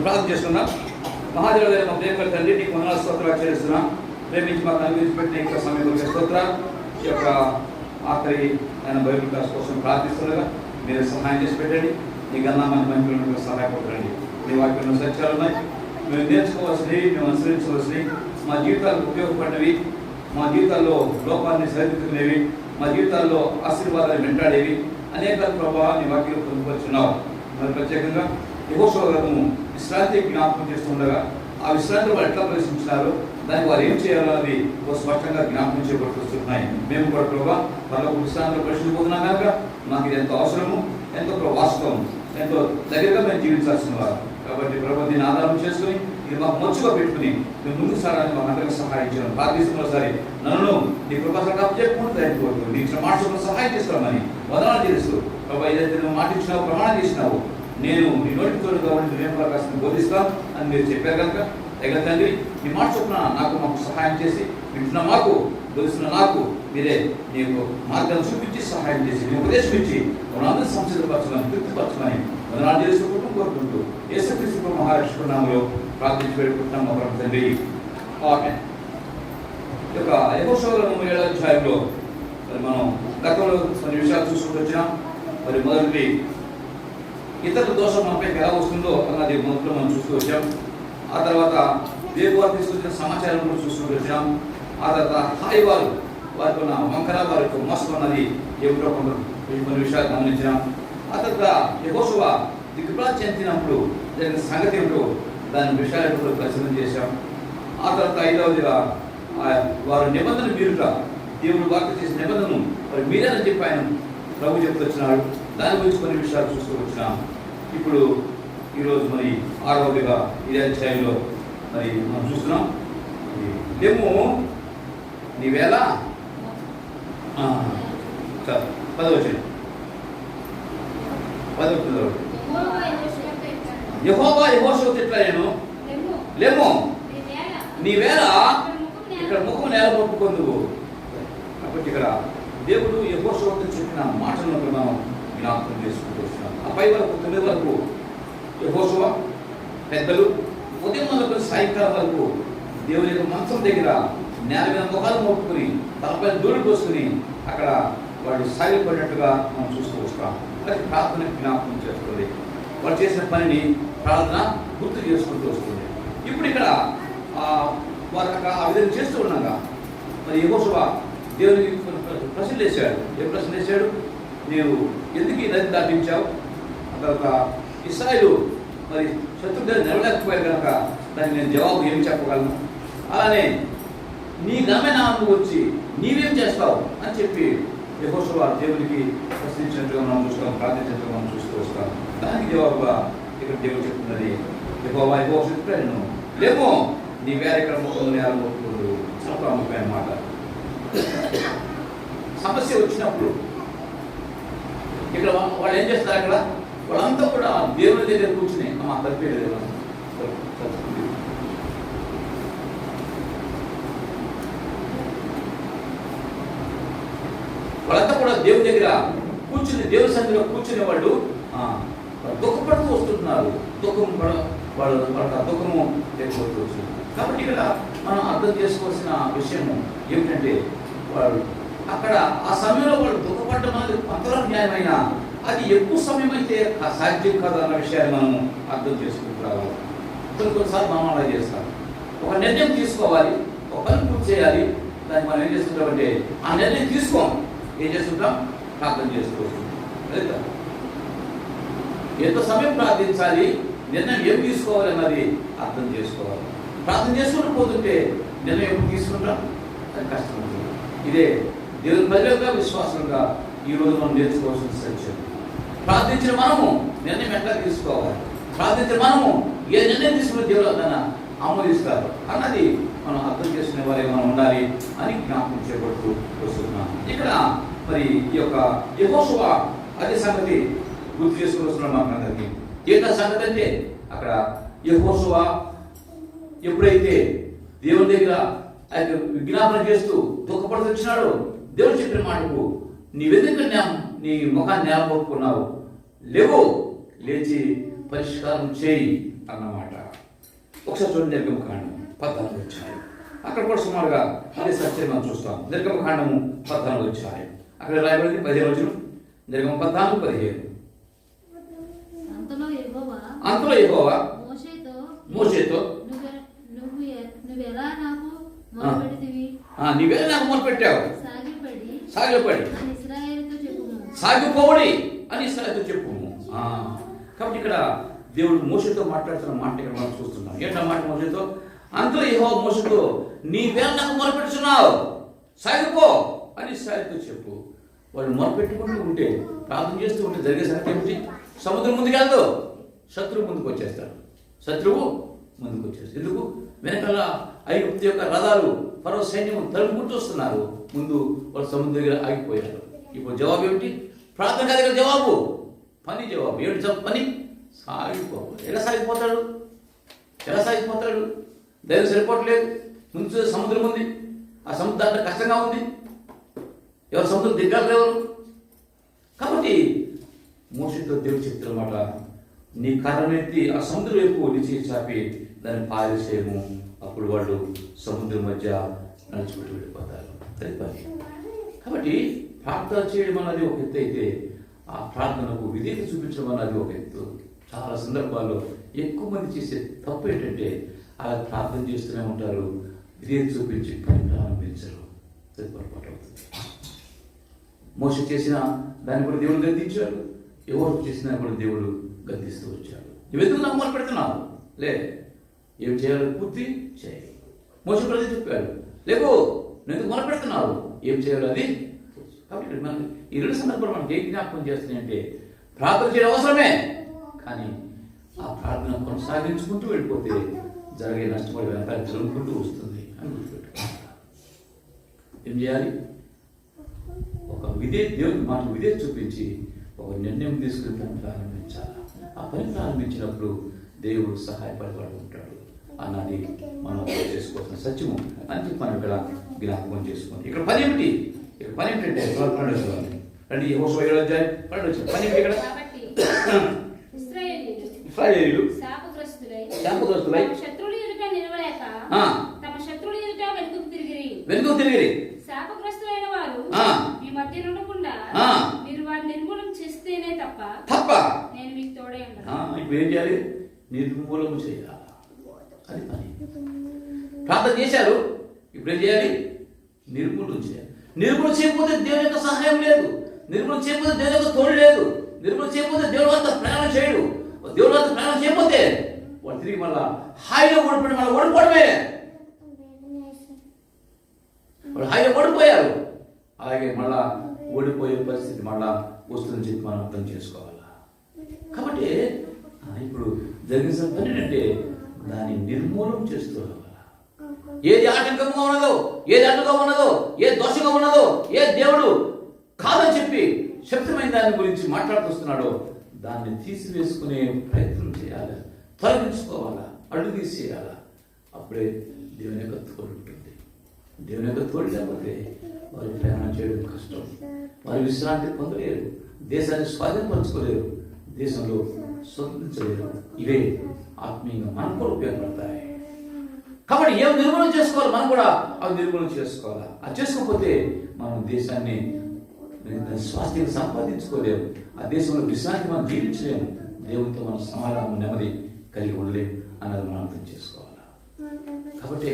ప్రార్థన చేసుకున్నాం. మహాదేవుడైన మా ప్రేమ తండ్రి నీకు వందనాలు స్తోత్రాలు చెల్లిస్తున్నాం. ప్రేమించి మాకు అనుగ్రహించి పెట్టిన ఇంకా సమయం స్తోత్రాలు. ఈ యొక్క ఆఖరి ఆయన బైబిల్ క్లాస్ కోసం ప్రార్థిస్తుండగా మీరు సహాయం చేసి పెట్టండి. నీ గన్నామని మంచి సహాయపడండి. మీ వాక్యంలో సత్యాలు ఉన్నాయి, మేము నేర్చుకోవాల్సినవి, మేము అనుసరించవలసినవి, మా జీవితాలకు ఉపయోగపడినవి, మా జీవితాల్లో లోపాన్ని సరిదిద్దుకునేవి, మా జీవితాల్లో ఆశీర్వాదాలు వెంటాడేవి అనేక ప్రభావాన్ని నీ వాక్యం పొందుపరుచున్నావు. మరి ప్రత్యేకంగా యెహోషువ గ్రంథము విశ్రాంతి జ్ఞాపకం చేస్తుండగా ఆ విశ్రాంతిలో వారు ఎట్లా ప్రవేశించినారో దానికి వారు ఏం చేయాలో అది స్పష్టంగా జ్ఞాపకం చేయబడుతున్నాయి. మేము కూడా ప్రభావ వాళ్ళకు విశ్రాంతిలో ప్రవేశించబోతున్నాం కనుక మాకు ఇది ఎంతో అవసరము, ఎంతో వాస్తవం, ఎంతో దగ్గరగా మేము జీవించాల్సిన వారు. కాబట్టి ప్రభు దీన్ని ఆధారం చేసుకుని ఇది మాకు మంచుగా పెట్టుకుని మేము ముందుకు సారాన్ని మాకు అందరికీ సహాయం చేయడం ప్రార్థిస్తున్న సరే నన్ను నీ కృపసలు అప్పచెప్పుకుంటూ దయచేయకూడదు. నీ ఇచ్చిన మాట సహాయం చేస్తామని వదనాలు చేస్తూ ప్రభావ ఏదైతే నువ్వు మాట ఇచ్చినావు, ప్రమాణం చేసినావు, నేను నీ నోటితో కాబట్టి నేను ప్రకాశం బోధిస్తాను అని మీరు చెప్పారు కనుక దగ్గర తండ్రి నీ మాట చొప్పున మాకు సహాయం చేసి వింటున్న మాకు తెలుస్తున్న నాకు మీరే నీకు మార్గం చూపించి సహాయం చేసి నీ ఉపదేశం ఇచ్చి మనందరూ సంసిద్ధపరచమని తృప్తిపరచమని వదనాలు చేసుకుంటూ కోరుకుంటూ యేసుక్రీస్తు మహారక్షకుడి నామములో ప్రార్థించి పెట్టుకుంటున్నాం మా ప్రభు తండ్రి. ఆమేన్. ఈ యొక్క యెహోషువ గ్రంథము 7వ అధ్యాయంలో మరి మనం గతంలో కొన్ని విషయాలు చూసుకుంటూ వచ్చినాం. మరి మొదటి ఇతరుల దోషం మనపై ఎలా వస్తుందో అన్నది మొదట్లో మనం చూస్తూ వచ్చాం. ఆ తర్వాత దేవుడు వారు తీసుకొచ్చిన సమాచారం కూడా చూసుకుంటూ వచ్చినాం. ఆ తర్వాత హాయి వారికి ఉన్న వంకర వారికి మోసం ఉన్నది ఏమిటో కొన్ని విషయాలు గమనించినాం. ఆ తర్వాత యెహోషువ దిగ్భ్రాంతి చెందినప్పుడు జరిగిన సంగతి ఏమిటో దాని విషయాలు పరిశీలన చేశాం. ఆ తర్వాత 5వదిగా వారు నిబంధన మీరుట దేవుడు వార్త చేసిన నిబంధనను మరి మీరేనని చెప్పి ఆయన ప్రభు చెప్తొచ్చినాడు. దాని గురించి కొన్ని విషయాలు చూస్తూ వచ్చినాం. ఇప్పుడు ఈరోజు మరి 6వదిగా ఇదే అధ్యాయంలో మరి మనం చూస్తున్నాం. మేము నీవేళ 10వ యెహోవా యెహోషువతో ఇట్లా నేను లేము నీవేళ ఇక్కడ ముఖం నేల మొక్కుకొందువు. కాబట్టి ఇక్కడ దేవుడు యెహోషువతో చెప్పిన మాటలను మనం జ్ఞాపకం చేసుకుంటూ వస్తున్నాం. ఆ 5 వరకు 9 వరకు యెహోషువ పెద్దలు ఉదయం మొదలుకొని సాయంకాలం వరకు దేవుని యొక్క మంచం దగ్గర నేల మీద ముఖాలు మొక్కుని తలపై దూరం పోసుకుని అక్కడ వాళ్ళు సాగిపడినట్టుగా మనం చూస్తూ వస్తాం. అది ప్రార్థన జ్ఞాపకం చేస్తుంది. వాళ్ళు చేసిన పనిని ప్రార్థన గుర్తు చేసుకుంటూ వస్తుంది. ఇప్పుడు ఇక్కడ వారు ఆ విధంగా చేస్తూ ఉన్నాగా మరి యెహోషువ దేవునికి ప్రశ్నలు వేశాడు. ఏ ప్రశ్న వేశాడు? నీవు ఎందుకు ఈ నది దాటించావు? ఆ తర్వాత ఇశ్రాయేలు మరి శత్రువు దగ్గర నిలవలేకపోయారు కనుక దానికి నేను జవాబు ఏం చెప్పగలను? అలానే నీ ఘనమైన నామముకు వచ్చి నీవేం చేస్తావు అని చెప్పి యెహోషువ దేవునికి ప్రశ్నించినట్టుగా మనం చూస్తాం, ప్రార్థించినట్టుగా మనం చూస్తూ వస్తాం. దానికి జవాబుగా ఇక్కడ దేవుడు చెప్తున్నది యెహోవా యెహోషువను లేమో నీ వేరే ఇక్కడ ముఖం నేల మొక్కుడు. చాలా ప్రాముఖ్యమైన మాట. సమస్య వచ్చినప్పుడు ఇక్కడ వాళ్ళు ఏం చేస్తారు? అక్కడ వాళ్ళంతా కూడా దేవుని దగ్గర కూర్చుని మా తప్పేది వాళ్ళంతా కూడా దేవుని దగ్గర కూర్చుని దేవుని సన్నిధిలో కూర్చునే వాళ్ళు దుఃఖపడుతూ వస్తుంటున్నారు. వాళ్ళ దుఃఖము లేకపోతూ వస్తుంది. కాబట్టి ఇక్కడ మనం అర్థం చేసుకోవాల్సిన విషయము ఏమిటంటే వాళ్ళు అక్కడ ఆ సమయంలో వాళ్ళు దుఃఖపడటం అనేది కొంతవరకు న్యాయమైన అది ఎక్కువ సమయం అయితే సాధ్యం కాదు అన్న విషయాన్ని మనము అర్థం చేసుకుంటూ రావాలి. కొన్నిసార్లు మనం అలా చేస్తాం. ఒక నిర్ణయం తీసుకోవాలి, ఒక పని పూర్తి చేయాలి. దాన్ని మనం ఏం చేస్తుంటామంటే ఆ నిర్ణయం తీసుకోం, ఏం చేస్తుంటాం? ప్రార్థన చేస్తూ వస్తుంటాం. ఎంత సమయం ప్రార్థించాలి, నిర్ణయం ఏం తీసుకోవాలి అన్నది అర్థం చేసుకోవాలి. ప్రార్థన చేసుకుంటూ పోతుంటే నిర్ణయం ఎప్పుడు తీసుకుంటాం? అది కష్టం. ఇదే దేవుని ప్రజలుగా విశ్వాసంగా ఈరోజు మనం నేర్చుకోవాల్సిన సత్యం. ప్రార్థించిన మనము నిర్ణయం ఎట్లా తీసుకోవాలి, ప్రార్థించిన మనము ఏ నిర్ణయం తీసుకున్న దేవుడు అన్న ఆమోదిస్తారు అన్నది మనం అర్థం చేసుకునే వారే మనం ఉండాలి అని జ్ఞాపకం చేయబడుతూ వస్తున్నాం. ఇక్కడ మరి ఈ యొక్క యెహోషువ అదే సంగతి గుర్తు చేసుకుని వస్తున్నాం మనందరికీ. ఏంటో సంగతి అంటే అక్కడ యెహోషువ ఎప్పుడైతే దేవుని దగ్గర విజ్ఞాపన చేస్తూ దుఃఖపడుతూ వచ్చినాడో దేవుడు చెప్పిన మాటకు నీవెందుకు నీ ముఖాన్ని నేల మొక్కున్నావు, లేవు, లేచి పరిష్కారం చేయి, అన్నమాట. ఒకసారి చూడండి నిర్గమకాండం 14వ అధ్యాయం. అక్కడ కూడా సుమారుగా అదే సత్యం మనం చూస్తాం. నిర్గమకాండము 14వ అధ్యాయం. అక్కడ రాయబడింది 15 రోజులు. నిర్గమ 14:15. అంతలో యెహోవా మోషేతో నీవెలా నాకు మొదలుపెట్టావు, సాగిపోవడి అని ఇశ్రాయేలుతో చెప్పు. కాబట్టి ఇక్కడ దేవుడు మోషేతో మాట్లాడుతున్న మాట ఇక్కడ మనం చూస్తున్నాం. ఏంటా మాట మోషేతో? అంతలో యెహోవా మోషేతో నీవేళ నాకు మొదలుపెట్టుచున్నావు, సాగిపో అని ఇశ్రాయేలుతో చెప్పు. వాళ్ళు మొదలుపెట్టుకుంటూ ఉంటే, ప్రార్థన చేస్తూ ఉంటే జరిగే సంగతి ఏమిటి? సముద్రం ముందుకు వెళ్దు, శత్రువు ముందుకు వచ్చేస్తాడు. శత్రువు ముందుకు వచ్చేస్తాడు. ఎందుకు? వెనకాల ఐగుప్తు యొక్క రథాలు ఫరో సైన్యం తరుముకుంటూ వస్తున్నారు. ముందు వాళ్ళు సముద్రం దగ్గర ఆగిపోయారు. ఇప్పుడు జవాబు ఏమిటి? ప్రార్థన దగ్గర జవాబు, పని జవాబు ఏమిటి? పని సాగిపోవాలి. ఎలా సాగిపోతాడు? ధైర్యం సరిపోవట్లేదు. ముందు సముద్రం ఉంది, ఆ సముద్రం దాంట్లో కష్టంగా ఉంది. ఎవరు సముద్రం దిగ్గలు ఎవరు? కాబట్టి మోషేతో దేవుడు చెప్తున్నమాట, నీ కర్రనెత్తి ఆ సముద్రం వైపు నిలిచి చాపి దాన్ని పారేసేయము. అప్పుడు వాళ్ళు సముద్రం మధ్య నడుచుకుంటూ వెళ్ళిపోతారు. అది పని. కాబట్టి ప్రార్థన చేయడం అన్నది ఒక ఎత్తు అయితే, ఆ ప్రార్థనకు విధేయత చూపించడం అన్నది ఒక ఎత్తు. చాలా సందర్భాల్లో ఎక్కువ మంది చేసే తప్పు ఏంటంటే, అలా ప్రార్థన చేస్తూనే ఉంటారు, విధేయత చూపించి పని ప్రారంభించరు. అది పొరపాటు అవుతుంది. మోషే చేసిన దాన్ని కూడా దేవుడు గద్దించాడు, ఎవరు చేసిన కూడా దేవుడు గద్దిస్తూ వచ్చాడు. నువ్వెందుకు నాకు మొదలు పెడుతున్నావు? లే, ఏం చేయాలో పూర్తి చేయాలి. మోషే కూడా చెప్పాడు, లేకు నువ్వు మొదలు పెడుతున్నావు, ఏం చేయాలో అది. కాబట్టి ఇక్కడ మనకి ఈ రెండు సందర్భాలు మనకి ఏం జ్ఞాపకం చేస్తున్నాయంటే, ప్రార్థన చేయడం అవసరమే, కానీ ఆ ప్రార్థన కొనసాగించుకుంటూ వెళ్ళిపోతే జరిగే నష్టపడి వెనకాల జరుగుకుంటూ వస్తుంది అని గుర్తుపెట్టుకోవాలి. ఏం చేయాలి? ఒక దేవుని మాట విధేయత చూపించి ఒక నిర్ణయం తీసుకుని పని ప్రారంభించాలి. ఆ పని ప్రారంభించినప్పుడు దేవుడు సహాయపడబడి ఉంటాడు అన్నది మనం చేసుకోవాల్సిన సత్యము అని చెప్పి మనం ఇక్కడ జ్ఞాపకం చేసుకోండి. ఇక్కడ పని ఏమిటి? ఇక్కడ పని ఏమిటంటే రండి, యెహోషువ 7వ అధ్యాయం 12వ వచనం. పని ఏమిటి ఇక్కడ? ఇశ్రాయేలీయులు శాపగ్రస్తులై వెనుకకు తిరిగిరి. శాపగ్రస్తులైన వారు మీ మధ్య ఉండకుండా మీరు వారిని నిర్మూలన చేస్తేనే తప్ప నేను మీకు తోడై ఉండను. ఇప్పుడు ఏం చేయాలి? నిర్మూలన చేయాలి. అది పని. ప్రార్థన చేశారు, ఇప్పుడు ఏం చేయాలి? నిర్మూలన చేయాలి. నిర్మూలన చేయకపోతే దేవుని యొక్క సహాయం లేదు, నిర్మూలన చేయకపోతే దేవుని యొక్క తోడు లేదు, నిర్మూలన చేయకపోతే దేవుడు అంత ప్రయాణం చేయడు. దేవుడు అంత ప్రయాణం చేయకపోతే వాడు తిరిగి మళ్ళా హాయిగా ఓడిపోయి మళ్ళీ ఓడిపోవడమే. వాళ్ళు హాయిగా ఓడిపోయారు, అలాగే మళ్ళా ఓడిపోయే పరిస్థితి మళ్ళా వస్తుందని చెప్పి మనం అర్థం చేసుకోవాలా. కాబట్టి ఇప్పుడు జరిగిన పని ఏంటంటే దాన్ని నిర్మూలన చేస్తూ రావాలా. ఏది ఆటంకంగా ఉన్నదో, ఏది అడ్డుగా ఉన్నదో, ఏ దోషంగా ఉన్నదో, ఏ దేవుడు కాదని చెప్పి శక్తిమైన దాని గురించి మాట్లాడుతున్నాడో దాన్ని తీసివేసుకునే ప్రయత్నం చేయాలి, తొలగించుకోవాలా, అడుగు తీసేయాలా. అప్పుడే దేవుని యొక్క తోడు ఉంటుంది. దేవుని యొక్క తోడు లేకపోతే వారు ప్రయాణం చేయడం కష్టం, వారు విశ్రాంతి పొందలేరు, దేశాన్ని స్వాధీనపరచుకోలేరు, దేశంలో స్వతంత్రించలేరు. ఇవే ఆత్మీయంగా మనకు కూడా ఉపయోగపడతాయి. కాబట్టి ఏం నిర్మూలన చేసుకోవాలి, మనం కూడా అవి నిర్మూలన చేసుకోవాలా. అది చేసుకోకపోతే మనం దేశాన్ని స్వాస్థ్యం సంపాదించుకోలేము, ఆ దేశంలో విశ్రాంతి మనం జీవించలేము, దేవునితో మనం సమాధానం నెమ్మది కలిగి ఉండలేము అన్నది మనం అర్థం చేసుకోవాలా. కాబట్టి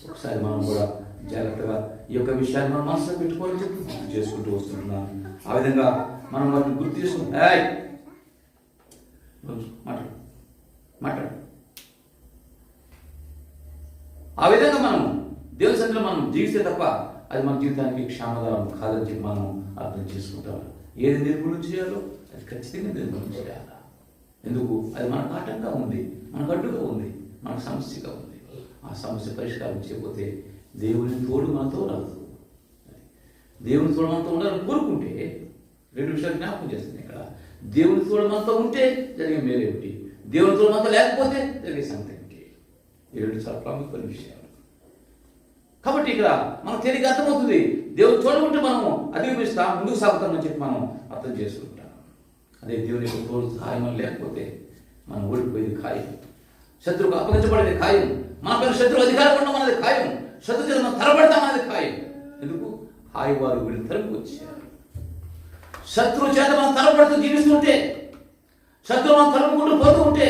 ఒకసారి మనం కూడా జాగ్రత్తగా ఈ యొక్క విషయాన్ని మనం మనసులో పెట్టుకోవాలని చెప్పి గుర్తు చేసుకుంటూ వస్తుంటున్నాం. ఆ విధంగా మనం వాటిని గుర్తు చేసుకుంటాం. మాట్లాడు ఆ విధంగా మనం దేవుని సన్నిధిలో మనం జీవిస్తే తప్ప అది మన జీవితానికి క్షేమదానం కాదని చెప్పి మనం అర్థం చేసుకుంటాం. ఏది నిర్మూలన చేయాలో అది ఖచ్చితంగా నిర్మూలన చేయాలి. ఎందుకు? అది మనకు ఆటంగా ఉంది, మనకు అడ్డుగా ఉంది, మనకు సమస్యగా ఉంది. ఆ సమస్య పరిష్కారం చేయకపోతే దేవుని తోడు మనతో రాదు. దేవుని తోడు మనతో ఉండాలని కోరుకుంటే రెండు విషయాలు జ్ఞాపకం చేస్తున్నాయి ఇక్కడ. దేవుని తోడు మనతో ఉంటే జరిగే మేలేమిటి, దేవుని తోడు మనతో లేకపోతే జరిగే సంగతి ఏమిటి? ఈ రెండు చాలా ప్రాముఖ్యమైన విషయాలు. కాబట్టి ఇక్కడ మనకు తెలియక అర్థమవుతుంది, దేవుని తోడు ఉంటే మనము అధిగమిస్తాం, ముందుకు సాగుతామని చెప్పి మనం అర్థం చేసుకుంటాం. అదే దేవుని యొక్క తోడు సహాయం లేకపోతే మనం ఓడిపోయేది ఖాయం. శత్రువుకు అప్పగించబడేది ఖాయం. మన పైన శత్రువు అధికారం ఉండడం అనేది ఖాయం. శత్రు చేత మనం తరబడతాం అనేది ఖాయం. ఎందుకు? హాయి వారు వీళ్ళు తరపు వచ్చారు. శత్రువు చేత మనం తరబడుతూ జీవిస్తుంటే, శత్రువు మనం తరుముకుంటూ పోతూ ఉంటే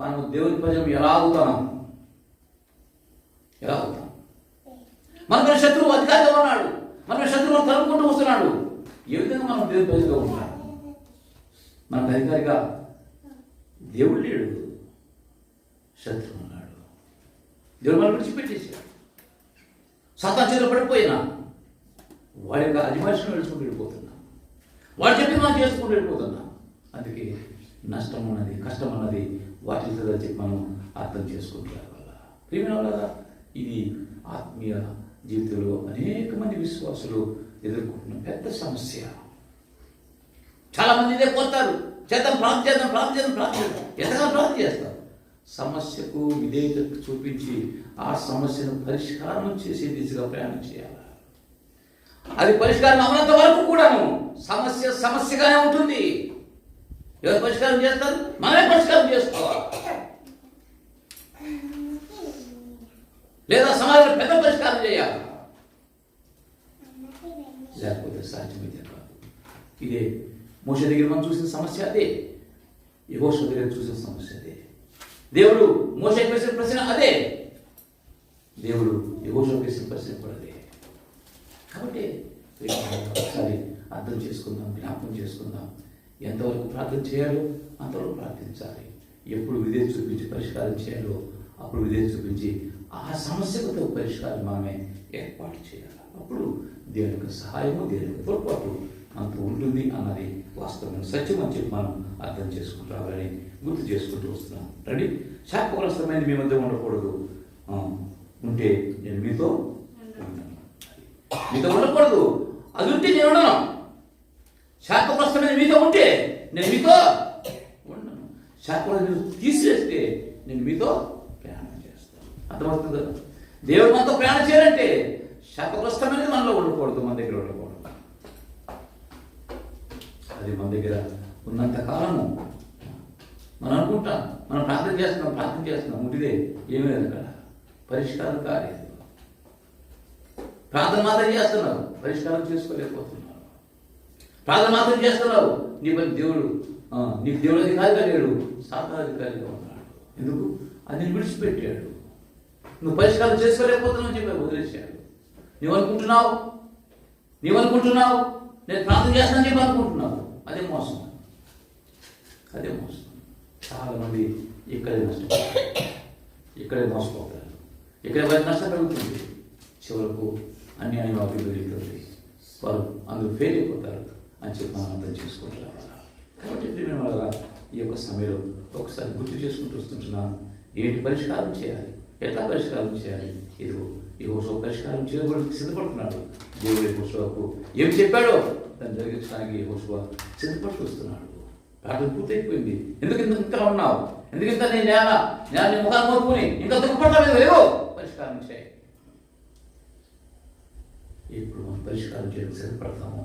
మనం దేవుని ప్రజలు ఎలా అవుతాం? ఎలా అవుతాం? మన పైన శత్రువు అధికారిగా ఉన్నాడు, మన పైన శత్రువు తరుముకుంటూ వస్తున్నాడు. ఏ విధంగా మనం దేవుని ప్రజలుగా ఉంటాం? మనకు అధికారిగా దేవుడు లేడు, శత్రువు ఉన్నాడు. దేవుడు మనం విడిచిపెట్టేశాడు. సాతాను చేతిలో పడిపోయినా వాడి యొక్క అజమాయిషను వెళ్ళుకుంటూ వెళ్ళిపోతున్నాం. వాడు చెప్పింది మనం చేసుకుంటూ వెళ్ళిపోతున్నాం. అందుకే నష్టం ఉన్నది, కష్టం అన్నది వాటితో చెప్పి మనం అర్థం చేసుకుంటూ రావాల. ప్రియమైన కదా, ఇది ఆత్మీయ జీవితంలో అనేక మంది విశ్వాసులు ఎదుర్కొంటున్న పెద్ద సమస్య. చాలా మంది ఇదే కోరుతారు, చేద్దాం, ప్రార్థన చేద్దాం, ప్రార్థన చేద్దాం, ప్రార్థన చేద్దాం. ఎంతగా ప్రార్థన చేస్తారు? సమస్యకు విధేయత చూపించి ఆ సమస్యను పరిష్కారం చేసే దిశగా ప్రయాణం చేయాలి. అది పరిష్కారం అవ్వనంత వరకు కూడాను సమస్య సమస్యగానే ఉంటుంది. ఎవరు పరిష్కారం చేస్తారు? మనమే పరిష్కారం చేసుకోవాలి. లేదా సమాజంలో పెద్ద పరిష్కారం చేయాలి. లేకపోతే సాధ్యమైతే కాదు. ఇదే మోషే దగ్గర మనం చూసిన సమస్య అదే, యెహోషువ దగ్గర చూసిన సమస్య అదే. దేవుడు మోషేకి వేసిన ప్రశ్న అదే, దేవుడు యెహోషువకి వేసిన ప్రశ్న కూడా అదే. కాబట్టి ఒకసారి అర్థం చేసుకుందాం, జ్ఞాపకం చేసుకుందాం. ఎంతవరకు ప్రార్థన చేయాలో అంతవరకు ప్రార్థించాలి. ఎప్పుడు విధేయత చూపించి పరిష్కారం చేయాలో అప్పుడు విధేయత చూపించి ఆ సమస్యకు పరిష్కారం మనమే ఏర్పాటు చేయాలి. అప్పుడు దేవుని యొక్క సహాయము, దేవుని యొక్క తోడ్పాటు అంత ఉంటుంది అన్నది వాస్తవమైన సత్యం అని చెప్పి మనం అర్థం చేసుకుంటూ రావాలని గుర్తు చేసుకుంటూ వస్తున్నాం. రండి, శాపగ్రస్తమైన మీ మధ్య ఉండకూడదు. ఉంటే నేను మీతో ఉండకూడదు. అది ఉంటే నేను ఉండను. శాపగ్రస్తమైన మీతో ఉంటే నేను మీతో ఉండను. శాపగ్రస్తం తీసివేస్తే నేను మీతో ప్రయాణం చేస్తాను. అర్థమవుతుంది కదా? దేవుడు మనతో ప్రయాణం చేయాలంటే శాపగ్రస్తమైనది మనలో ఉండకూడదు, మన దగ్గర ఉండకూడదు. అది మన దగ్గర ఉన్నంత కాలము మనం అనుకుంటాం, మనం ప్రార్థన చేస్తున్నాం ఉంటిదే ఏమీ లేదు, అక్కడ పరిష్కారం కాలేదు. ప్రార్థన మాత్రం చేస్తున్నావు, పరిష్కారం చేసుకోలేకపోతున్నావు. ప్రార్థన మాత్రం చేస్తున్నావు, నీ పని దేవుడు నీకు దేవుడు అధికారిగా లేడు, సాతాధికారిగా ఉన్నాడు. ఎందుకు? అది నేను విడిచిపెట్టాడు. నువ్వు పరిష్కారం చేసుకోలేకపోతున్నావు చెప్పి వదిలేశాడు. నీవనుకుంటున్నావు నేను ప్రార్థన చేస్తానని చెప్పి అనుకుంటున్నావు. అదే మోసం. చాలా మంది ఇక్కడే నష్టపోతారు, ఇక్కడే మోసపోతారు, ఇక్కడే వారికి నష్టం కలుగుతుంది. చివరకు అన్యాయం అభివృద్ధి వారు అందులో ఫెయిల్ అయిపోతారు అని చెప్పి మనం అర్థం చేసుకుంటారు. కాబట్టి మేము వల్ల ఈ యొక్క సమయంలో ఒకసారి గుర్తు చేసుకుంటూ వస్తుంటున్నాను. ఏంటి పరిష్కారం చేయాలి, ఎట్లా పరిష్కారం చేయాలి? యెహోషువ పరిష్కారం చేయడానికి సిద్ధపడుతున్నాడు. దేవుడు యెహోషువకు ఏం చెప్పాడో దాన్ని జరిగించడానికి యెహోషువ సిద్ధపడుతూ వస్తున్నాడు. ప్రార్థన పూర్తయిపోయింది. ఎందుకు ఇంకా ఉన్నావు? ఎందుకు ఇంత నీ ముఖాన్ని మోపుకుని ఇంకా దుఃఖపడతావు? లేవు, పరిష్కారం చేయి. ఇప్పుడు మనం పరిష్కారం చేయడానికి సిద్ధపడతాము.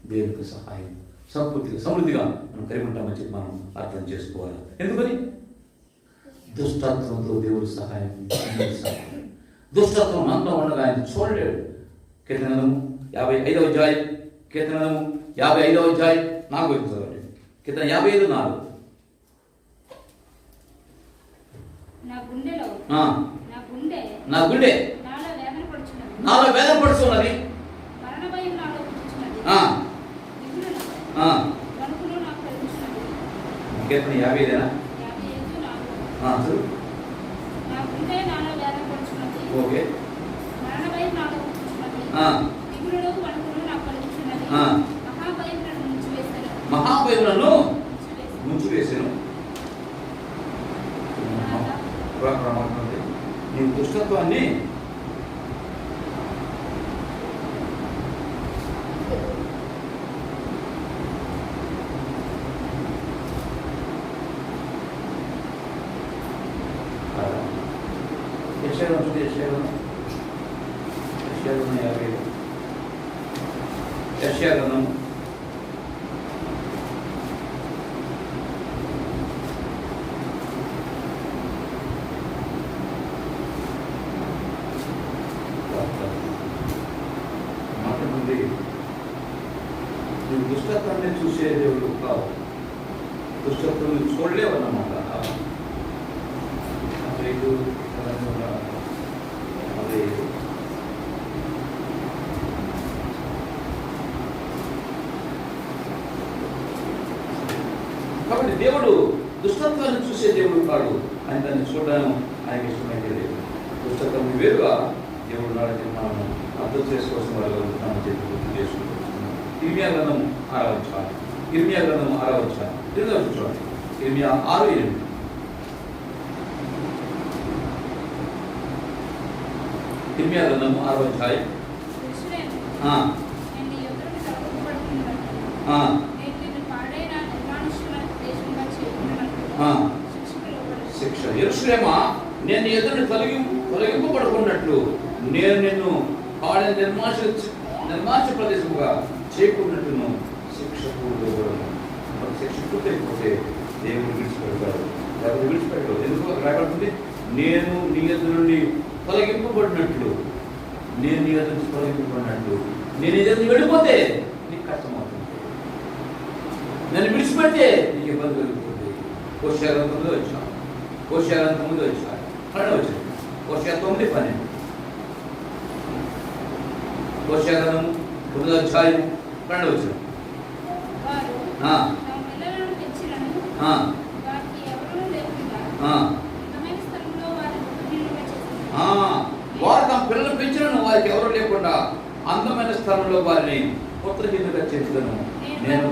దేవునికి సహాయం సమృద్ధిగా మనం కలిగి ఉంటామని చెప్పి మనం అర్థం చేసుకోవాలి. ఎందుకని? దుష్టత్వంతో దేవుడు సహాయం. దుష్టత్వం మనలో ఉండగా ఆయన చూడలేడు. కీర్తనము 55వ అధ్యాయం, కీర్తనము 55వ అధ్యాయం 4వ చదవండి. కీర్తన 55:4. నా గుండె నాలో వేదన పడుతున్నది, కీర్తన 55 ఓకే. మహాభయములను ముంచివేసాను. నీ దుష్టత్వాన్ని యెషయా నువ్వు దుష్టత్వాన్ని చూసే దేవుడు కావు, దుష్టత్వం చూడలేవన్నమాట. కాబట్టి దేవుడు దుష్టత్వాన్ని చూసే దేవుడు కాడు, ఆయన దాన్ని చూడడం ఆయనకి ఇష్టమైతే లేదు. దుష్టత్వం వేరుగా దేవుడు నాడని మనం అర్థం చేసుకోవాల్సిన వాళ్ళు మనం చెప్పి గుర్తు చేసుకుంటున్నాం. ఇర్మియా గ్రంథం 6వ అధ్యాయం, ఇర్మియా గ్రంథం 6వ అధ్యాయం 8వ చూడండి. ఇర్మియా 6:8. ఇర్మియా గ్రంథం 6వ అధ్యాయం. శిక్ష. యెరూషలేమా, నేను ఎదురు తొలగింపబడుకున్నట్లు నేను నిన్ను పాడే నిర్మాష ప్రదేశముగా చేయకున్నట్టును శిక్ష పూర్వము. శిక్ష పూర్తయిపోతే దేవుడు విడిచిపెడతాడు, లేకపోతే విడిచిపెట్టడు. ఎందుకు రాబడుతుంది? నేను నీ ఎదురు నుండి తొలగింపబడినట్లు, నేను నీ ఎదురు నుంచి తొలగింపబడినట్లు. నేను ఎదురు వెళ్ళిపోతే నీకు కష్టమవుతుంది, నన్ను విడిచిపెడితే నీకు ఇబ్బంది కలుగుతుంది. హోషేయ గ్రంథంలో వచ్చాను, హోషేయ గ్రంథంలో వచ్చాను, 12 వచ్చింది. హోషేయ 9:12. హోషేయ గ్రంథం 9వ అధ్యాయం 12 వచ్చింది. వారు తమ పిల్లలు పెంచినను వారికి ఎవరు లేకుండా అందమైన స్థలంలో వారిని పుత్రహీనులుగా చేస్తాను. నేను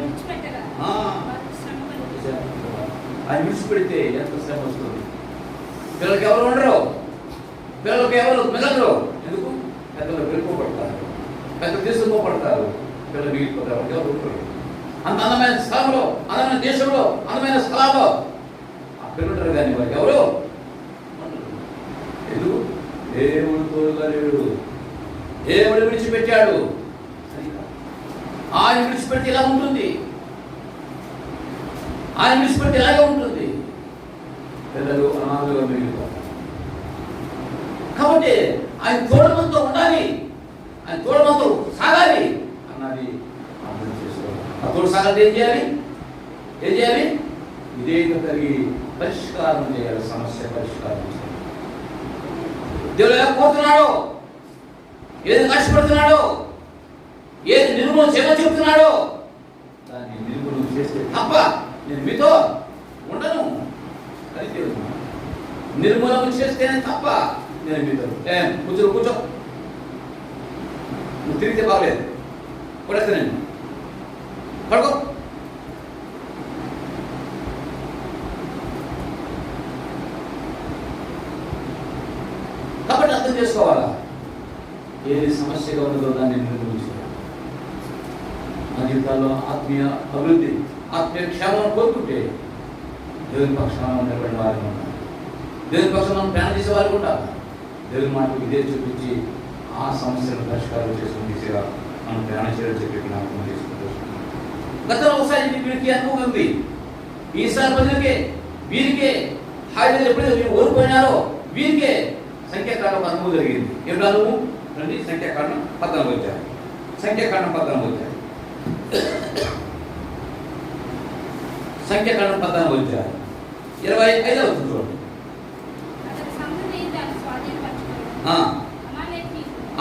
ఆయన విడిచిపెడితే ఎంత శ్రమ వస్తుంది. పిల్లలకి ఎవరు ఉండరు, పిల్లలకి ఎవరు మిగలరు. ఎందుకు? పెద్దలు వెళ్ళిపోబడతారు, పెద్ద తీసుకోబడతారు, పిల్లలు మిగిలిపోతారు. ఎవరు ఉండరు. అంత అందమైన స్థలంలో, అందమైన దేశంలో, అందమైన స్థలాల్లో ఆ పిల్లలు కానీ వారికి ఎవరు ఎందుకు? దేవుడు తోడుగా లేడు, దేవుడు విడిచిపెట్టాడు. ఆయన విడిచిపెట్టి ఇలా ఉంటుంది, ఆయన విడిచిపెట్టి ఇలాగే ఉంటుంది. పిల్లలు అనాథలుగా మిగిలిపోతారు. కాబట్టి ఆయన తోడుమంతో ఉండాలి, ఆయన తోడుమంతో సాగాలి అన్నది అర్థం చేసుకోవాలి. ఆ తోడు సాగాలి ఏం చేయాలి? విధేయత కలిగి పరిష్కారం చేయాలి, సమస్య పరిష్కారం చేయాలి. దేవుడు ఎలా కోరుతున్నాడో, ఏది కష్టపడుతున్నాడో, ఏది నిర్మూలన చేయమని చెప్తున్నాడో దాన్ని నిర్మూలన చేస్తే తప్ప నేను మీతో ఉండను. అది దేవుడు నిర్మూలన చేస్తేనే తప్ప నేను మీతో కూర్చో నువ్వు తిరిగితే బాగలేదు, కొడేస్తా నేను, పడుకో. కాబట్టి అర్థం చేసుకోవాలా, ఏది సమస్యగా ఉన్నదో దాన్ని నిర్మూలించాలి. మా జీవితాల్లో ఆత్మీయ అభివృద్ధి, ఆత్మీయ క్షేమం కోరుకుంటే దేవుని పక్షాన నిలబడిన వారికి ఉంటారు, దేవుని పక్షాన మనం ప్రయాణం చేసే వారికి ఉంటారు. దేవుని మాటకు విధేయత చూపించి ఆ సమస్యను పరిష్కారం చేసుకుని దిశగా మనం ప్రయాణం చేయడం చెప్పి జ్ఞాపకం చేసుకుంటూ గతంలో ఒకసారి వీరికి అనుభవం ఉంది. ఈసారి ప్రజలకే వీరికే హాయిగా ఎప్పుడైతే ఓడిపోయినారో వీరికే సంఖ్యాకాండం ఒక అనుభవం జరిగింది. ఏం అనుభవం రండి? సంఖ్యాకాండం 14 వచ్చారు. సంఖ్యాకాండం 14 వచ్చారు. సంఖ్యాకాండం 14 వచ్చారు. 25వ వచనం చూడండి.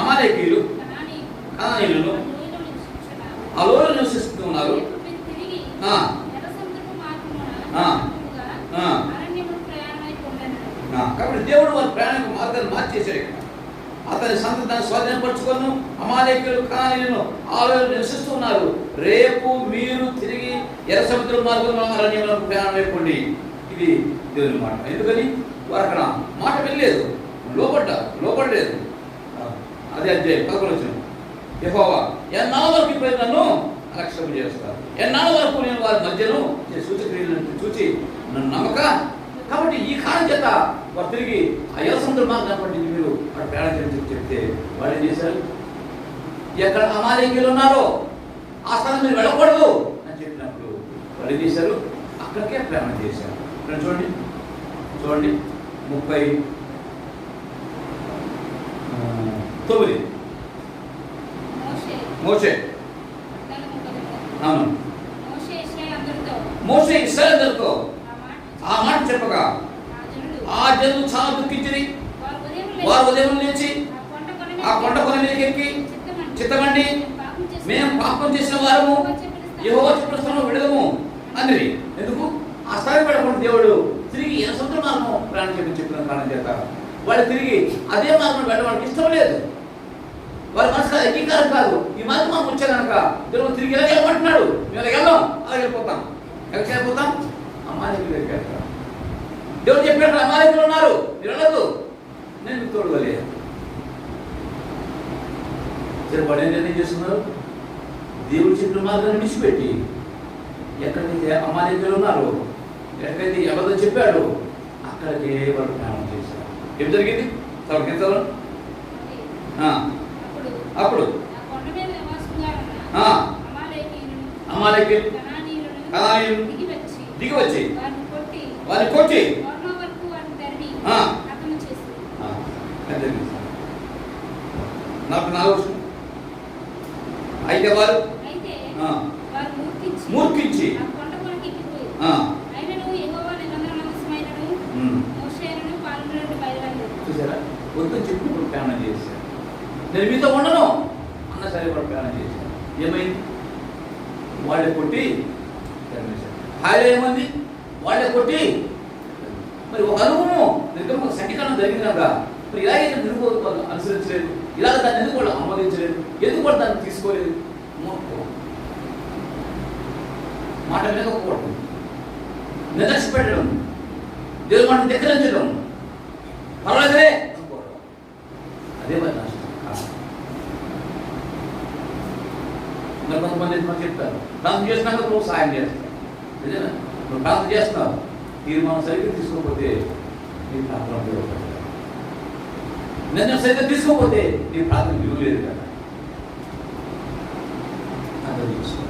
అమాలేకీయులు కనానీయులు ఆ లోయలో నివసిస్తూ ఉన్నారు. కాబట్టి దేవుడు వారి ప్రయాణ మార్గాన్ని మార్చేశాడు. ఇక్కడ అతని సంతతాన్ని స్వాధీనపరచుకోను అమాలేకీయులు కనానీయులను ఆ లోయలో నివసిస్తూ ఉన్నారు. రేపు మీరు తిరిగి ఎర్ర సముద్రం మార్గంలో అరణ్యంలో ప్రయాణం అయిపోండి. ఇది దేవుని మాట. ఎందుకని వారు అక్కడ మాట వెళ్ళలేదు, లోపడలేదు. అదే అధ్యాయం 11 వచనం. యెహోవా ఎన్నాళ్ళ వరకు ఇప్పుడు నన్ను అలక్ష్యం చేస్తారు, ఎన్నాళ్ళ వరకు నేను వారి మధ్యను సూచక్రియలను చూచి నన్ను నమ్మక. కాబట్టి ఈ కారణం చేత వారు తిరిగి ఆ ఎర్ర సముద్ర మార్గం పట్టి మీరు అక్కడ ప్రయాణం చేయని చెప్తే వాళ్ళు ఏం చేశారు? ఎక్కడ అమాలేకీయులు ఉన్నారో ఆ స్థలం మీరు వెళ్ళకూడదు అని చెప్పినప్పుడు వాళ్ళు ఏం చేశారు? అక్కడికే ప్రయాణం చేశారు. చూడండి 39 మోషే అవును. మోషే ఇశ్రాయేలీయులందరితో మోషే ఇశ్రాయేలీయులందరితో ఆ ఆ మాట చెప్పగా ఆ జనులు చాలా దుఃఖించిరి. వారు ఉదయం లేచి ఆ కొండ కొన మీదకి ఎక్కి చిత్తమండి మేము పాపం చేసిన వారము యెహోవా చెప్పిన స్థలంలో విడదము అన్నది. ఎందుకు? ఆ స్థలం పడకుండా దేవుడు తిరిగి 8 సంవత్సరాలు ప్రయాణం చెప్పిన కారణం చేత వాళ్ళు తిరిగి అదే మార్గం వెళ్ళడం వాళ్ళకి ఇష్టం లేదు. వాళ్ళ మనసు అంగీకారం కాదు. ఈ మార్గం మనం వచ్చా కనుక దేవుడు తిరిగి ఇలా వెళ్ళమంటున్నాడు. మేము వెళ్దాం, అలా వెళ్ళిపోతాం. ఎక్కడికి వెళ్ళిపోతాం? అమాలేకుల దగ్గరికి వెళ్తాం. దేవుడు చెప్పాడు అమాలేకులు ఉన్నారు, మీరు వెళ్ళదు, నేను మీకు తోడుకోలే. సరే వాడు ఏం నిర్ణయం చేస్తున్నారు? దేవుడు చెప్పిన మార్గాన్ని విడిచిపెట్టి ఎక్కడైతే అమాలేకులు ఉన్నారు, ఎక్కడైతే ఎవరితో చెప్పాడు అక్కడికి వాళ్ళు ప్రయాణం చేశారు. ఏం జరిగింది? చదువు అప్పుడు అమాలేకులు కనానీయులు దిగి వచ్చి వారిని కొట్టి అయితే వారు మూర్ఖించి చూసారా? వద్దు చెప్పినప్పుడు ప్రయాణం చేశారు. నేను మీతో ఉండను అన్న సరే కూడా ప్రయాణం చేశారు. ఏమైంది? వాళ్ళే కొట్టి హాయిలో ఏమంది? వాళ్ళే కొట్టి మరి ఒక అనుభవం నిజంగా ఒక సంఘటన జరిగింది కనుక మరి ఇలాగే ఎందుకు అనుసరించలేదు, ఇలాగ దాన్ని ఎందుకు కూడా ఆమోదించలేదు, ఎందుకు కూడా దాన్ని తీసుకోలేదు? మాట మీద ఒప్పుకోవడం, నిదర్శ పెట్టడం, దేవుడు మాట దగ్గరించడం, పర్వాలేదే అనుకోవడం, అదే మరి నష్టం. కొంతమంది మాకు చెప్తారు ప్రార్థన చేసినాక నువ్వు సాయం చేస్తావు. నిజమే, నువ్వు ప్రార్థన చేస్తున్నావు, తీర్మానం సరిగ్గా తీసుకోకపోతే నీ ప్రార్థన ఉపయోగపడదు. నిర్ణయం సరిగ్గా తీసుకోకపోతే నీ ప్రార్థన విలువ లేదు కదా. అర్థం చేసుకో.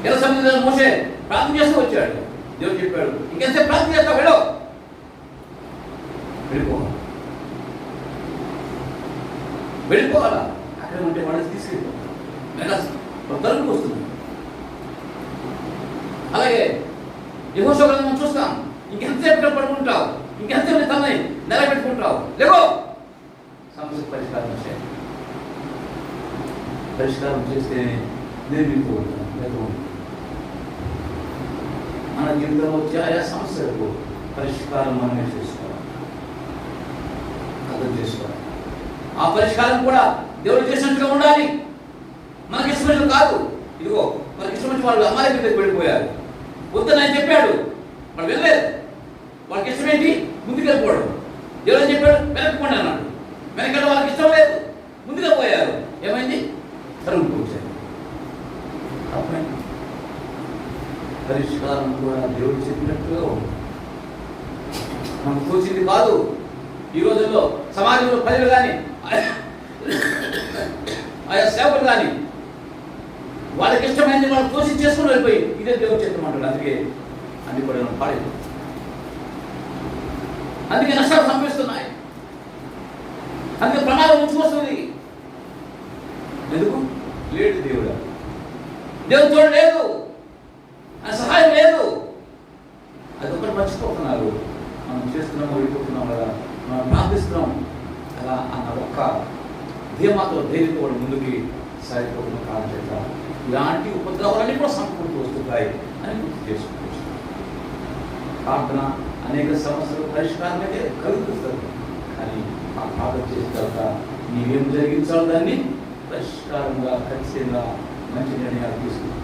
ఎలా సమయంలో మోసే ప్రార్థన చేస్తూ వచ్చాడు. దేవుడు చెప్పాడు ఇంకెంతసేపు ప్రార్థన చేస్తావు, వెళ్ళిపోవాలా. అక్కడ ఉంటే వాళ్ళని తీసుకెళ్ళిపోతాం, తలుపుకు వస్తుంది. అలాగే యెహోషువ మనం చూస్తాం, ఇంకెంతసేపు పడుకుంటావు, ఇంకెంతసేపు తనని నిలబెట్టుకుంటావు, లేవో సమస్య పరిష్కారం చేస్తే నేను మీకు కోరుతాను. మన జీవితంలో వచ్చే ఆయా సమస్యలకు పరిష్కారం మనమే చేసుకోవాలి, అర్థం చేసుకోవాలి. ఆ పరిష్కారం కూడా దేవుడు చేసినట్టుగా ఉండాలి, మనకి ఇష్టమైన కాదు. ఇదిగో మనకి ఇష్టమైన వాళ్ళు అమ్మాయి దగ్గరికి వెళ్ళిపోయారు, వద్దని ఆయన చెప్పాడు, వాళ్ళు వెళ్ళలేదు. వాళ్ళకి ఇష్టమేంటి? ముందుకు వెళ్ళిపోవడం. దేవుడు చెప్పాడు వెనక్కిపోండి అన్నాడు, వెనకాల వాళ్ళకి ఇష్టం లేదు, ముందుగా పోయారు. ఏమైంది? తరుముకు వచ్చారు. పరిష్కారం కూడా దేవుడు చెప్పినట్టుగా మనకు తోచింది కాదు. ఈ రోజుల్లో సమాజంలో ప్రజలు కానీ ఆయా సేవకులు కానీ వాళ్ళకి ఇష్టమైంది వాళ్ళు తోసి చేసుకుని వెళ్ళిపోయి ఇదే దేవుడు చెప్పమంటాడు. అందుకే అన్ని కూడా పాడేది, అందుకే నష్టాలు సంభవిస్తున్నాయి, అందుకే ప్రణాళిక ఉంచుకొస్తుంది. ఎందుకు? లేడు దేవుడు, దేవుడు తోడు లేదు, ఆయన సహాయం లేదు. అది ఒకటి మర్చిపోతున్నారు. మనం చేస్తున్నాము, వెళ్ళిపోతున్నాం కదా, మనం ప్రార్థిస్తున్నాం అలా అన్న ఒక్క ధీమాతో ధైర్యంతో కూడా ముందుకి సాగిపోతున్న కాలం చేత ఇలాంటి ఉపద్రవాలన్నీ కూడా సమకూర్చి వస్తున్నాయి అని గుర్తు చేసుకోవచ్చు. ప్రార్థన అనేక సమస్యలు పరిష్కారం అయితే కలుగుతుంది, కానీ ఆ ప్రార్థన చేసిన తర్వాత నీవేం జరిగించాలో దాన్ని పరిష్కారంగా ఖచ్చితంగా మంచి నిర్ణయాలు తీసుకుంటూ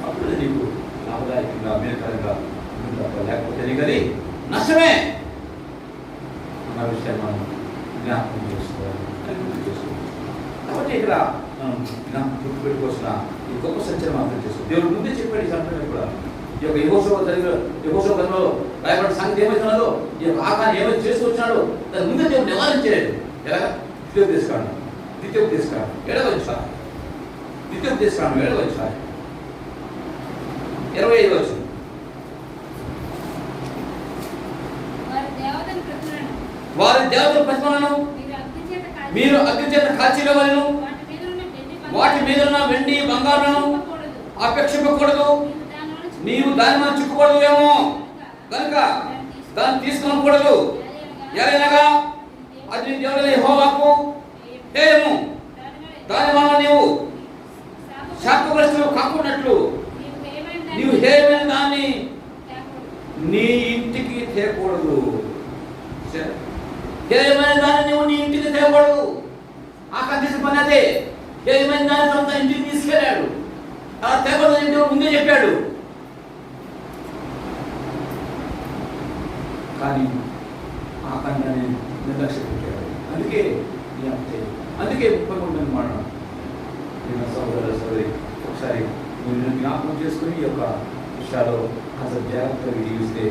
అప్పుడు నీకు లాభదాయకంగా మేలుకరంగా ఉంటుంది. లేకపోతే నీకు అది నష్టమే అన్న విషయాన్ని మనం జ్ఞాపకం చేసుకోవాలి అని గుర్తు చేసుకోవాలి. కాబట్టి ఇక్కడ మనం గుర్తుపెట్టుకోవాల్సిన ఈ గొప్ప సంచలనం అర్థం చేసుకోవాలి. దేవుడు ముందే చెప్పాడు ఈ సంచలనం కూడా. ఈ యొక్క యెహోషువ గ్రంథంలో రాయబడిన సంగతి ఏమవుతున్నాడో, ఈ యొక్క ఆకాన్ని ఏమైతే చేస్తూ వచ్చినాడో దాని ముందే దేవుడు నివారించాడు. ఎలాగా? ద్వితీయోపదేశకాండం 7వ అధ్యాయం 7వ అధ్యాయం 25వ వచనం. వారి దేవతల ప్రతిమలను మీరు అగ్ని చేత కాల్చివేయవలెను, వాటి మీద ఉన్న వెండి బంగారం అపేక్షింపకూడదు. నీవు దాని మీద చిక్కుకూడదు ఏమో కనుక దాన్ని తీసుకొనకూడదు. ఎలాగనగా అది నీ దేవుడైన యెహోవాకు హేయము. దాని వలన నీవు శాపగ్రస్తులు కాకున్నట్లు నీవు హేయమైన దాన్ని నీ ఇంటికి తేకూడదు. హేయమైన దాన్ని నువ్వు నీ ఇంటికి తేకూడదు. ఆకాశ చేసిన పని అదే. హేయమైన దాన్ని తన ఇంటికి తీసుకెళ్ళాడు. అలా తేకూడదని దేవుడు ముందే చెప్పాడు. కానీ ఆకాశాన్ని నిర్లక్ష్య పెట్టాడు. అందుకే అందుకే 33 మాట సహోదర సోదరి ఒకసారి మీరు జ్ఞాపకం చేసుకుని ఈ యొక్క విషయాల్లో అసలు జాగ్రత్తగా జీవిస్తే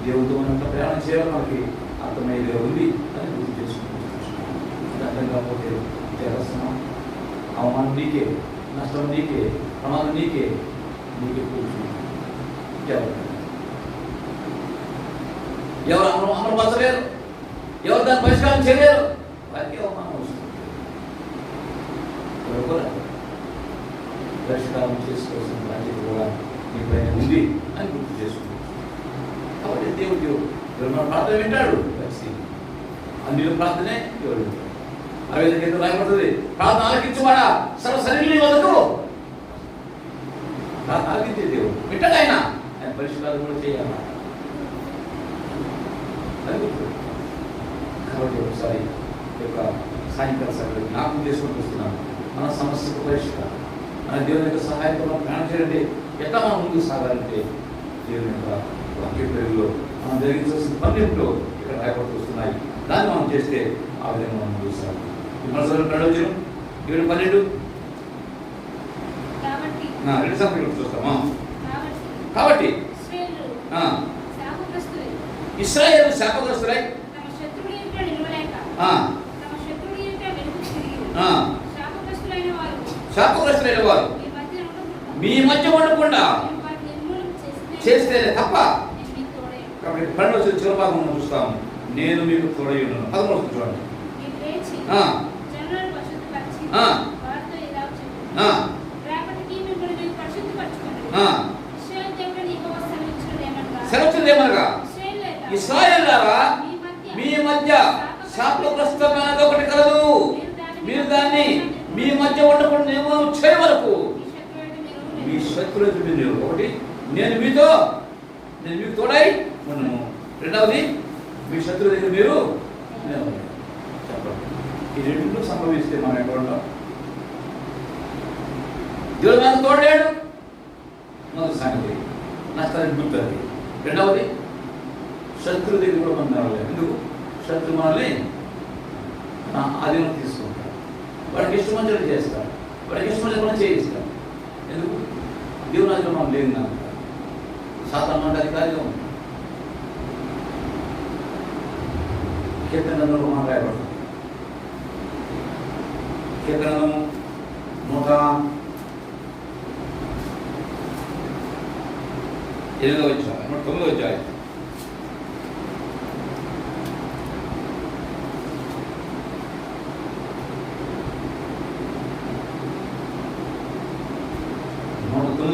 దేవుడితో మనం ప్రయాణం చేయాలి. మనకి అర్థమయ్యేదే ఉంది అని గుర్తు చేసుకుంటున్నాం. అర్థం కాకపోతే చేస్తున్నాం. అవమానం నీకే, నష్టం నీకే, ప్రమాదం నీకే కూర్చున్నాం. ఎవరు అమలుపరచలేరు, ఎవరు దాన్ని పరిష్కారం చేయలేరు. వారికి అవమానం వస్తుంది. పరిష్కారం చేసుకోవాల్సిన బాధ్యత కూడా మీ పైన ఉంది అని గుర్తు చేసుకుంటాం. కాబట్టి దేవుడు మన ప్రార్థన వింటాడు. అన్ని ప్రార్థనే దేవుడు వింటాడు. 65 రాయబడుతుంది, ప్రార్థన ఆలకించువాడా సర్వ శరీరం వదకు. ప్రార్థన ఆలకించే దేవుడు వింటాడు. ఆయన పరిష్కారం కూడా చేయాలి. అది గుర్తు. కాబట్టి ఒకసారి యొక్క సాయంకాల సభలో జ్ఞాపకం చేసుకుంటూ వస్తున్నాను. మన సమస్యకు పరిష్కారం, మన దేవుని యొక్క సహాయంతో మనం ప్రయాణం చేయాలంటే ఎట్లా మనం ముందుకు సాగాలంటే దేవుని యొక్క వాక్య పేరులో మనం జరిగించాల్సిన పనులు ఇక్కడ రాయబడుతూ వస్తున్నాయి. దాన్ని మనం చేస్తే ఆ విధంగా మనం ముందుకు సాగాలి. మనసులో 7:12 2 సంఖ్యలు చూస్తామా. కాబట్టి ఇశ్రాయేలు శాపగ్రస్తులై శాపగ్రస్తులైన వారు మీ మధ్య ఉండకుండా చేస్తేనే తప్ప. కాబట్టి 12 చివరి భాగం మనం చూస్తాము. నేను మీకు తోడై ఉన్నాను. 13 చూడండి. సెలవుతుందేమనగా ఇశ్రాయేలులారా మీ మధ్య శాపగ్రస్తమైనది ఒకటి కలదు. మీరు దాన్ని మీ మధ్య ఉండకుండా నిర్మూలన చేయ వరకు మీ శత్రువులు మీరు ఒకటి నేను మీకు తోడై ఉన్నాను. రెండవది మీ శత్రువు దగ్గర మీరు చెప్పండి. ఈ రెండు సంభవిస్తే మనం ఎక్కడ ఉంటాం? దేవుడు మనకు తోడాడు. మొదటి సంగతి నష్టానికి గుర్తుంది. రెండవది శత్రువు దగ్గర కూడా మనం నడవలేదు. ఎందుకు? శత్రువు మనల్ని ఆధీనం తీసుకుంటాడు. వాడికి ఇష్టమంతులు చేస్తాడు. వాడికి ఇష్టమంతులు మనం చేయిస్తాడు. ఎందుకు? దేవుని ఆధీనం మనం లేదు. నాకు సాతాను అంటే అధికారిగా ఉంది. కీర్తనలో మనం రాయబడుతుంది. కీర్తనము 108వ అధ్యాయం 109వ అధ్యాయం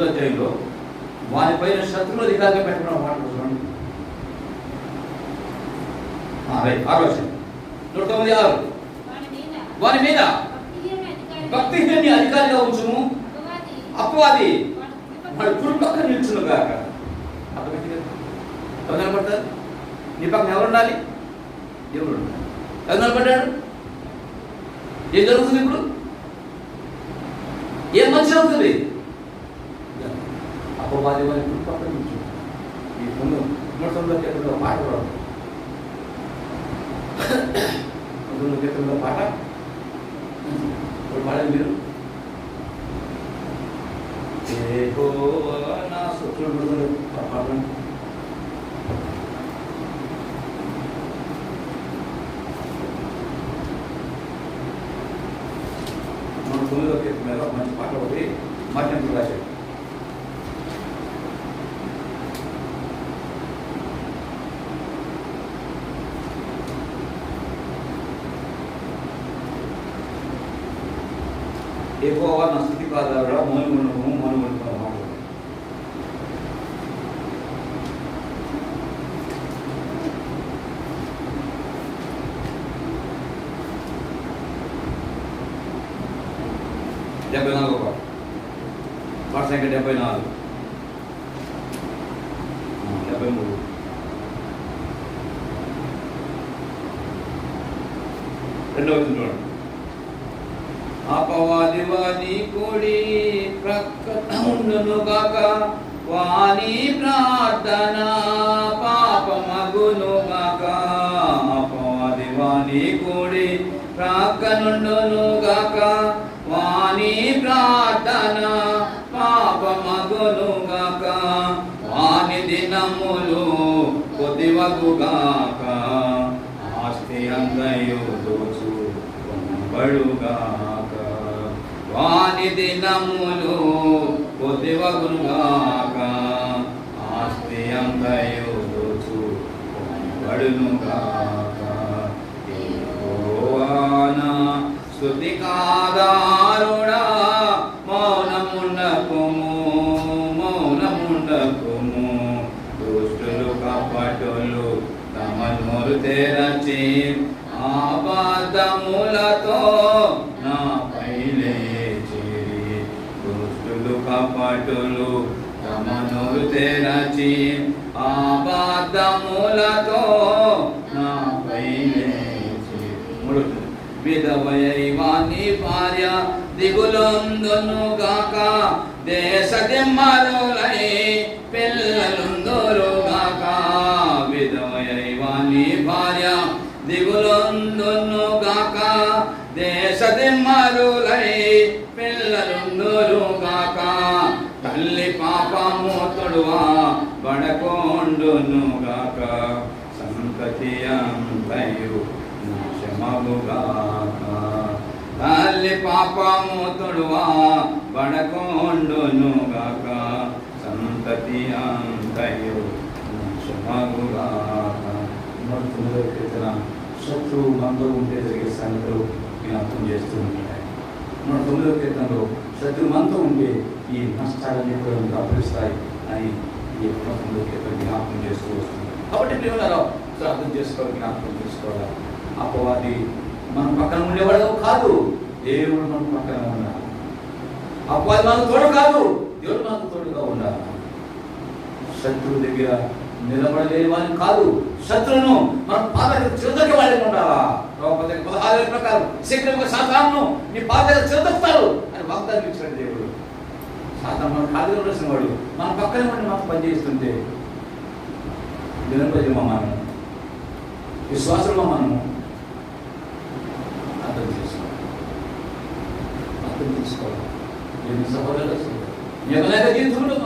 అధ్యాయంలో వారిపైన శత్రువుల అధికారిగా పెట్టడం మాట చూడండి. 109:6 వారి మీద భక్తిహీనుని అధికారిగా ఉంచుము. అపవాది వాడి కుడి పక్కన నిల్చునుగా. ఎవరు నిలబడతారు? నీ పక్కన ఎవరు ఉండాలి? దేవుడు ఉండాలి. ఎవరు నిలబడ్డాడు? ఏం జరుగుతుంది ఇప్పుడు? ఏం మంచి అవుతుంది? అపవాది వారి కుడి పక్కన నిల్చు. ఈ ముందు 309 పాట కూడా పాట పాడండి మీరు. నా శత్రువులు పాడండి. మన 9వ కీర్తనలో మంచి పాట ఒకటి మార్టిన్ రాశాడు. యెహోవా నా సూత్రాధారుడా మౌనముండము మౌనముండము మాట. డెబ్బై నాలుగు పాట సంఖ్య 74, 73. రెండవ చూడండి. అపవాది వాని కోడి ప్రక్కన ఉండును గాక, వాని ప్రార్థన పాపమగును గాక. అపవాది వాని కోడి ప్రక్కనుండును గాక, వాని ప్రార్థన పాపమగును గాక. వాని దినములు కొద్దివగుగాక, ఆస్తి అంతయు దోచు కొనబడుగాక. వాని దినములు కొద్దివగుగాక, ఆస్తి అంతయు దోచు కొనబడుగాక. యెహోవానా స్తుతి కాదారుడా, మౌనముండకుము మౌనముండకుము. దుష్టులు కపటులు తమ నోరు తెరచి అబద్ధములతో నాపై లేచిరి. దుష్టులు కపటులు తమ నోరు తెరచి అబద్ధములతో నాపై లేచిరి. విధవయై వాని భార్య దిగులొందును గాక, దేశ దిమ్మరులై పిల్లలుందురు గాక. విధవయై వాని భార్య దిగులొందును గాక, దేశ దిమ్మరులై పిల్లలుందురు గాక. తల్లి పాపము తొడువా బడకొండును గాక, సంతతి అంతయు నాశమగుగాక. తల్లి పాపము తొడువా బడకొండును గాక, సంతతి అంతయు నాశమగుగాక. 9వ కీర్తన శత్రువు మనతో ఉంటే జరిగే సంగతులు జ్ఞాపకం చేస్తూ ఉంటాయి. 9వ కీర్తనలో శత్రువు మనతో ఉంటే ఈ నష్టాలన్నీ కూడా అప్పరిస్తాయి అని ఈ 9వ కీర్తన జ్ఞాపకం చేస్తూ వస్తుంది. కాబట్టి ప్రియులారా, ప్రార్థన చేసుకోవాలి, జ్ఞాపకం చేసుకోవాలి. అపవాది మన పక్కన ఉండేవాడు కాదు, దేవుడు మన పక్కన ఉండాలి. అపవాది మనకు తోడు కాదు, దేవుడు మనకు తోడుగా ఉండాలి. శత్రువు దగ్గర నిలబడలేని వాడిని కాదు, శత్రువును మన పాదకు చిరుదకి వాళ్ళని ఉండాలా. 16 ప్రకారం శీఘ్రంగా సాతాను నీ పాదకు చిరుదొక్కుతాడు అని వాగ్దానం ఇచ్చాడు దేవుడు. సాతాను మన కాదుగా ఉండాల్సిన వాడు మన పక్కన ఉండి మనకు పనిచేస్తుంటే నిలబడమా మనము, విశ్వాసమా మనము అర్థం చేసుకోవాలి. దేవుని సహోదరులు, లేక జీవితంలో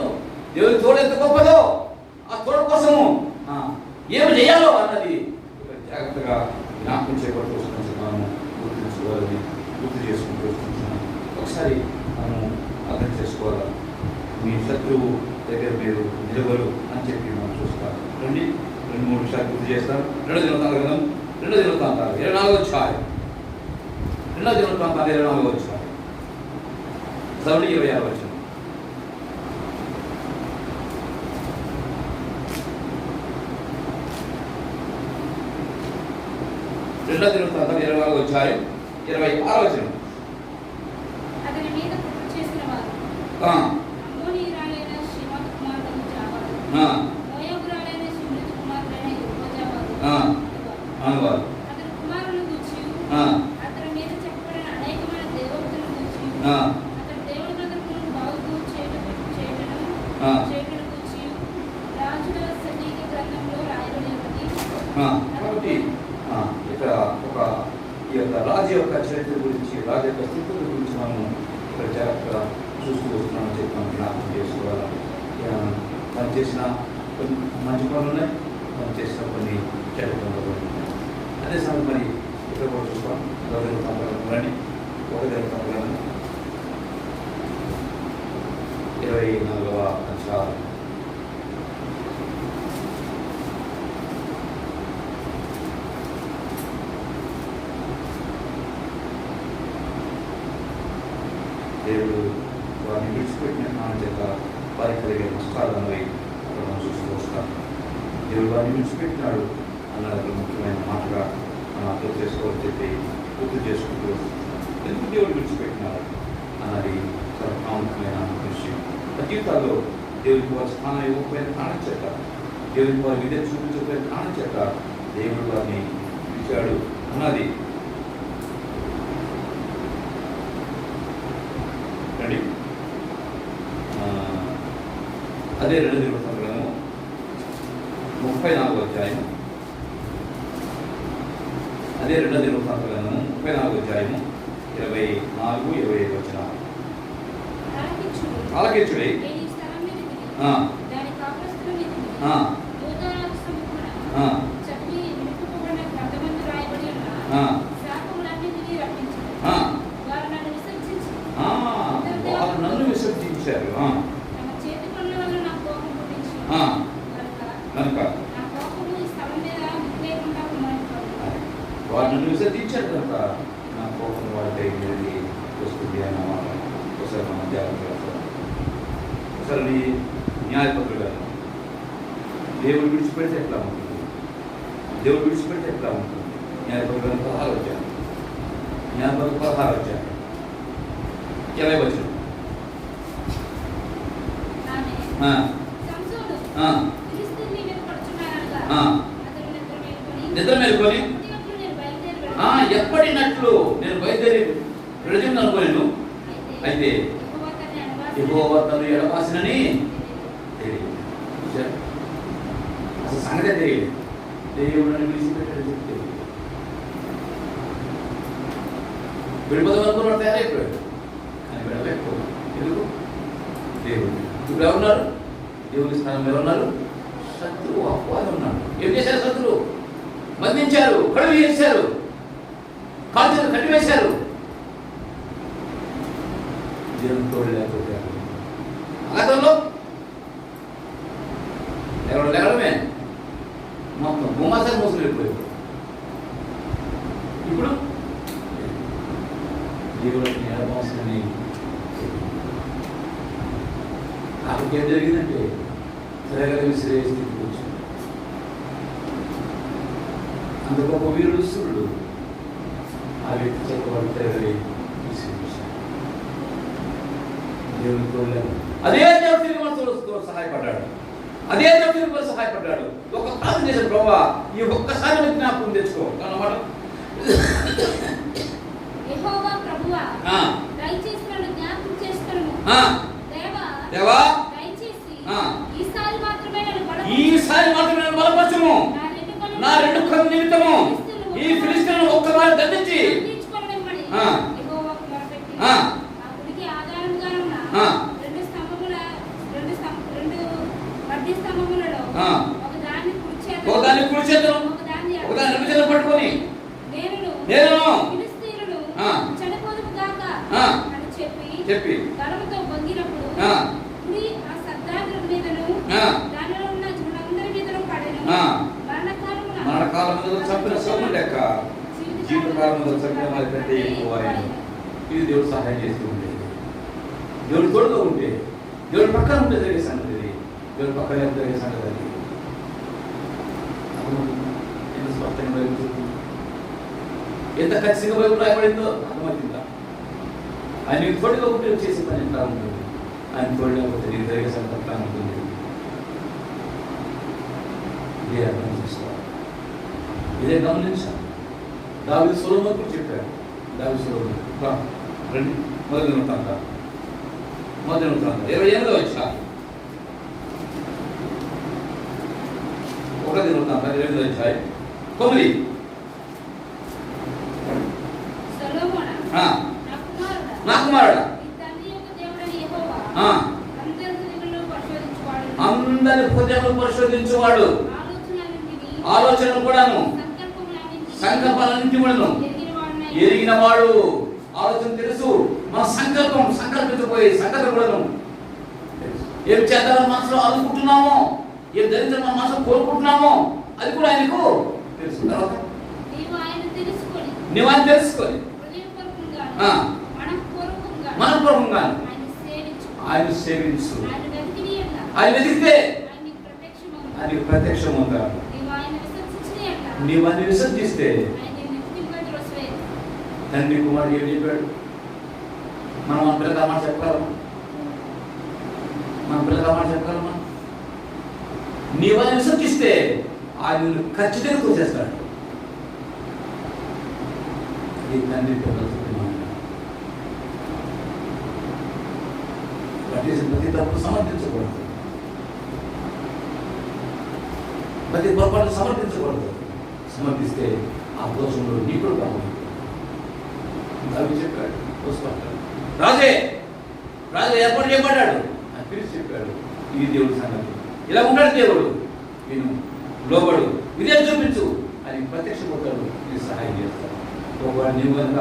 దేవుని తోడు ఎంత గొప్పదో, ఆ తోడు కోసము ఏమి చేయాలో అన్నది జాగ్రత్తగా జ్ఞాపకం చేయబడుతూ మనము గుర్తించుకోవాలని గుర్తు చేసుకుంటూ వస్తున్నాం. ఒకసారి మనము అర్థం చేసుకోవాలి. మీ శత్రువు దగ్గర మీరు నిలవరు అని చెప్పి మనం చూస్తాం. 2-3 విషయాలు గుర్తు చేస్తాం. 2 దినవృత్తాంతాల గ్రంథం 2 దినవృత్తాంతాలు 24వ అధ్యాయం 2 దినవృత్తాంతాలు 24వ అధ్యాయం 26వ వచనం. రెండో దినవృత్తాంతాలు 24వ అధ్యాయం 26వ వచనం. అతని మీద కుట్ర చేసిన వారు అమ్మోనీయురాలైన షిమోతు కుమార్తెను జాబారు, మోయాబురాలైన షిమ్రీ కుమార్తెలైన యెహోజాబారు అతని కుమారులను గూర్చి, అతని మీద చెప్పబడిన అనేకమైన దేవతలను గూర్చి, అతని దేవుని గ్రంథమును బాగు చేయటను గూర్చి రాజుల సంగీత గ్రంథంలో రాయబడి ఉన్నది. కాబట్టి ఇక్కడ ఒక ఈ యొక్క రాజు యొక్క చరిత్ర గురించి, రాజు యొక్క స్థితుల గురించి మనము ఇక్కడ జాగ్రత్తగా చూస్తూ వస్తున్నామని చెప్పి మనం జ్ఞాపకం చేసుకోవాలి. మనం చేసిన కొన్ని మంచి పనులు ఉన్నాయి, మనం చేసిన కొన్ని చెడ్డ పనులు ఉన్నాయి. అదే సమయం మరి ఇక్కడ కూడా చూస్తాం. 1 దినవృత్తాంతాలు 24వ అధ్యాయం 24వ వారికి కలిగే నష్టాలు అనేవి అక్కడ మనం చూస్తూ వస్తాం. దేవుడు వారిని విడిచిపెట్టినాడు అన్నది ముఖ్యమైన మాటగా మనం అర్థం చేసుకోవాలని చెప్పి గుర్తు చేసుకుంటూ వస్తున్నాం. ఎందుకు దేవుడు విడిచిపెట్టినాడు అన్నది చాలా ప్రాముఖ్యమైన విషయం. జీవితాల్లో దేవుడికి వారి స్థానం ఇవ్వకపోయిన కారణం చేత, దేవుడికి వారి విద్య చూపించకపోయిన కారణం చేత దేవుడు వారిని పిలిచాడు అన్నది. రండి, అదే 2 దినవృత్తాంతగ్రంథము 34వ అధ్యాయము. అదే 2 దినవృత్తాంతగ్రంథము 34వ అధ్యాయము 24, 25 వచనాలు. ఆలకించుడి. వారు నన్ను విసర్జించారు కనుక వారు నన్ను విసర్జించారు కనుక నా కోపం వారిపై మీదకి వస్తుంది అన్న మాట ఒకసారి మనం ధ్యానం చేస్తాం. ఒకసారి న్యాయపత్రులు దేవుడు విడిచిపెడితే ఎట్లా ఉంటుంది, దేవుడు విడిచిపెడితే ఎట్లా ఉంటుంది. న్యాయపత్రులు 16 వచ్చాను, న్యాయపత్రులు 16 వచ్చాను 20 వచ్చాను. నిద్ర మేలుకొని ఎప్పటినట్లు నేను బయలుదేరి ప్రజలను అనుకోలేను. అయితే యెహోవా తనను ఎడబాసినని తెలియదు. అసలు సంగతే తెలియదు. దేవుడు నన్ను విడిచిపెట్టాడు చెప్తే విడిపోదాం అనుకున్నాడు, తయారైపోయాడు. కానీ విడలేకపోయాడు. ఎందుకు? దేవుడు. ఇప్పుడు ఎవరున్నారు? దేవుని స్థానంలో ఎవరున్నారు? శత్రువు, అపవాది ఉన్నాడు. ఏం చేశారు? శత్రువు బంధించారు, కడుగు చేశారు, కాల్చారు, కట్టివేశారు. దేవుని తోడు లేకపోయారు. అగతంలో లేవడమే మొత్తం గుమ్మాసారి మోసం వెళ్ళిపోయారు. ఇప్పుడు దేవుడిని ఎడమోసని కాబట్టి ఏం జరిగిందంటే సరిగా విసిరే స్థితికి వచ్చింది. అంత గొప్ప వీరుడు సూర్యుడు ఆ వ్యక్తి చెప్పబడితే దేవుని తోడలేదు. అదే దేవుడు తిరిగి మనసులో సహాయపడ్డాడు. అదే దేవుడు తిరిగి మనసు సహాయపడ్డాడు. ఒక ప్రార్థన చేశాడు, ప్రభువా ఈ ఒక్కసారి జ్ఞాపకం తెచ్చుకో అన్నమాట. యెహోవా ప్రభువా దయచేసి నన్ను జ్ఞాపకం చేసుకోను. దేవా దయచేసి ఈసారి మాత్రమే నన్ను బలపరచుము. నా 2 కన్నుల నిమిత్తము ఈ ఫిలిష్తీయులను ఒక్కసారి దండించి ఒకదాన్ని కుడి చేతులు ఒకదాన్ని ఎడమ చేతులు పట్టుకొని నేను చెప్పి గర్వంతో పొంగినప్పుడు ఆ సద్దాగ్ర మీదను దానిలో ఉన్న జనులందరి మీదను పడెను. మరణకాలములో చంపిన సొమ్ము లెక్క జీవితకాలంలో చంపిన వారి కంటే ఎక్కువ. ఇది దేవుడు సహాయం చేస్తూ ఉంటే, దేవుడు తోడుగా ఉంటే, దేవుడు పక్కన ఉంటే జరిగే సంగతి ఇది. దేవుడు పక్కన జరిగే సంగతి అది. ఎంత స్పష్టంగా ఎంత ఖచ్చితంగా బైబిల్ రాయబడిందో అర్థమవుతుందా? ఆయన తోడుగా ఉంటే చేసే పని ఎంత ఉంటుంది, ఆయన తోడుగా ఉంటే నీకు జరిగే సంగతి ఎట్లా ఉంటుంది. ఇదే అర్థం చేసుకోవాలి, ఇదే గమనించాలి. దావీదు సొలొమోను కూడా చెప్పారు. దావీదు సొలొమోను రండి, మొదటి దినవృత్తాంతం 28వ వచనం. 1 దినవృత్తాంతం 28వ అధ్యాయం 9. నా కుమారుడా అందరి హృదయములు పరిశోధించువాడు, ఆలోచనలు కూడాను సంకల్పాలన్నింటి కూడాను ఎరిగిన వాడు. ఆలోచన తెలుసు, మన సంకల్పించబోయే సంకల్పం కూడాను ఏం చేద్దామని మనసులో అనుకుంటున్నామో, ఏం దరిద్రం మన మనసులో కోరుకుంటున్నామో అది కూడా ఆయనకు తెలుసు. తర్వాత నువ్వు ఆయన తెలుసుకొని మనపూర్వకంగా ఆయన సేవించు. ఆయన వెతికితే ఆయన నీకు ప్రత్యక్షమవుతాడు. అది ప్రత్యక్షమవుతాడు. నీవు ఆయన విసర్జించిన ఎడల నీవు అన్ని విసర్జిస్తే ఆయన నిన్ను నిత్యంగా త్రోసివేయును. తండ్రి కుమారుడు ఏం చెప్పాడు? మనం మన పిల్లకి ఆ మాట చెప్పగలమా? మన పిల్లకి ఆ మాట చెప్పగలమా? నీవు అన్ని విసర్జిస్తే ఆయన నిన్ను ఖచ్చితంగా తోసేస్తాడు. ఈ తండ్రి పిల్లలు ప్రతి తప్పు సమర్థించకూడదు, ప్రతి పొరపాటు సమర్థించకూడదు. సమర్థిస్తే ఆ దోషంలో నీ కూడా కావాలి. అవి చెప్పాడు రాజే రాజు ఏర్పాటు చేయబడ్డాడు అని పిలిచి చెప్పాడు, ఇది దేవుడి సంగతి, ఇలా ఉంటాడు దేవుడు, నేను లోబడు, ఇదే చూపించు అని ప్రత్యక్షపోతాడు. నేను సహాయం చేస్తాను. ఒకవాడు నీవు కనుక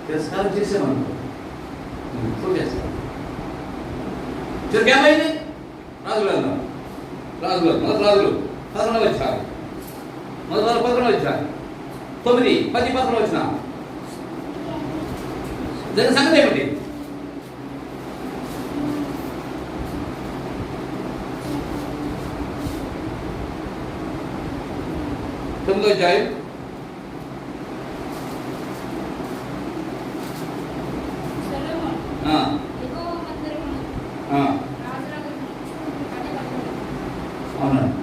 తిరస్కారం చేసామనుకో, నువ్వు ఇప్పుడు చేస్తాను. చివరికి ఏమైంది? రాజులు అన్నారు, రాజులు 11 వచ్చారు, మొదటి 11 వచ్చారు, 9, 10, 11 వచ్చిన దాని సంగతి ఏమిటి? తొమ్మిదో అధ్యాయం అవునండి.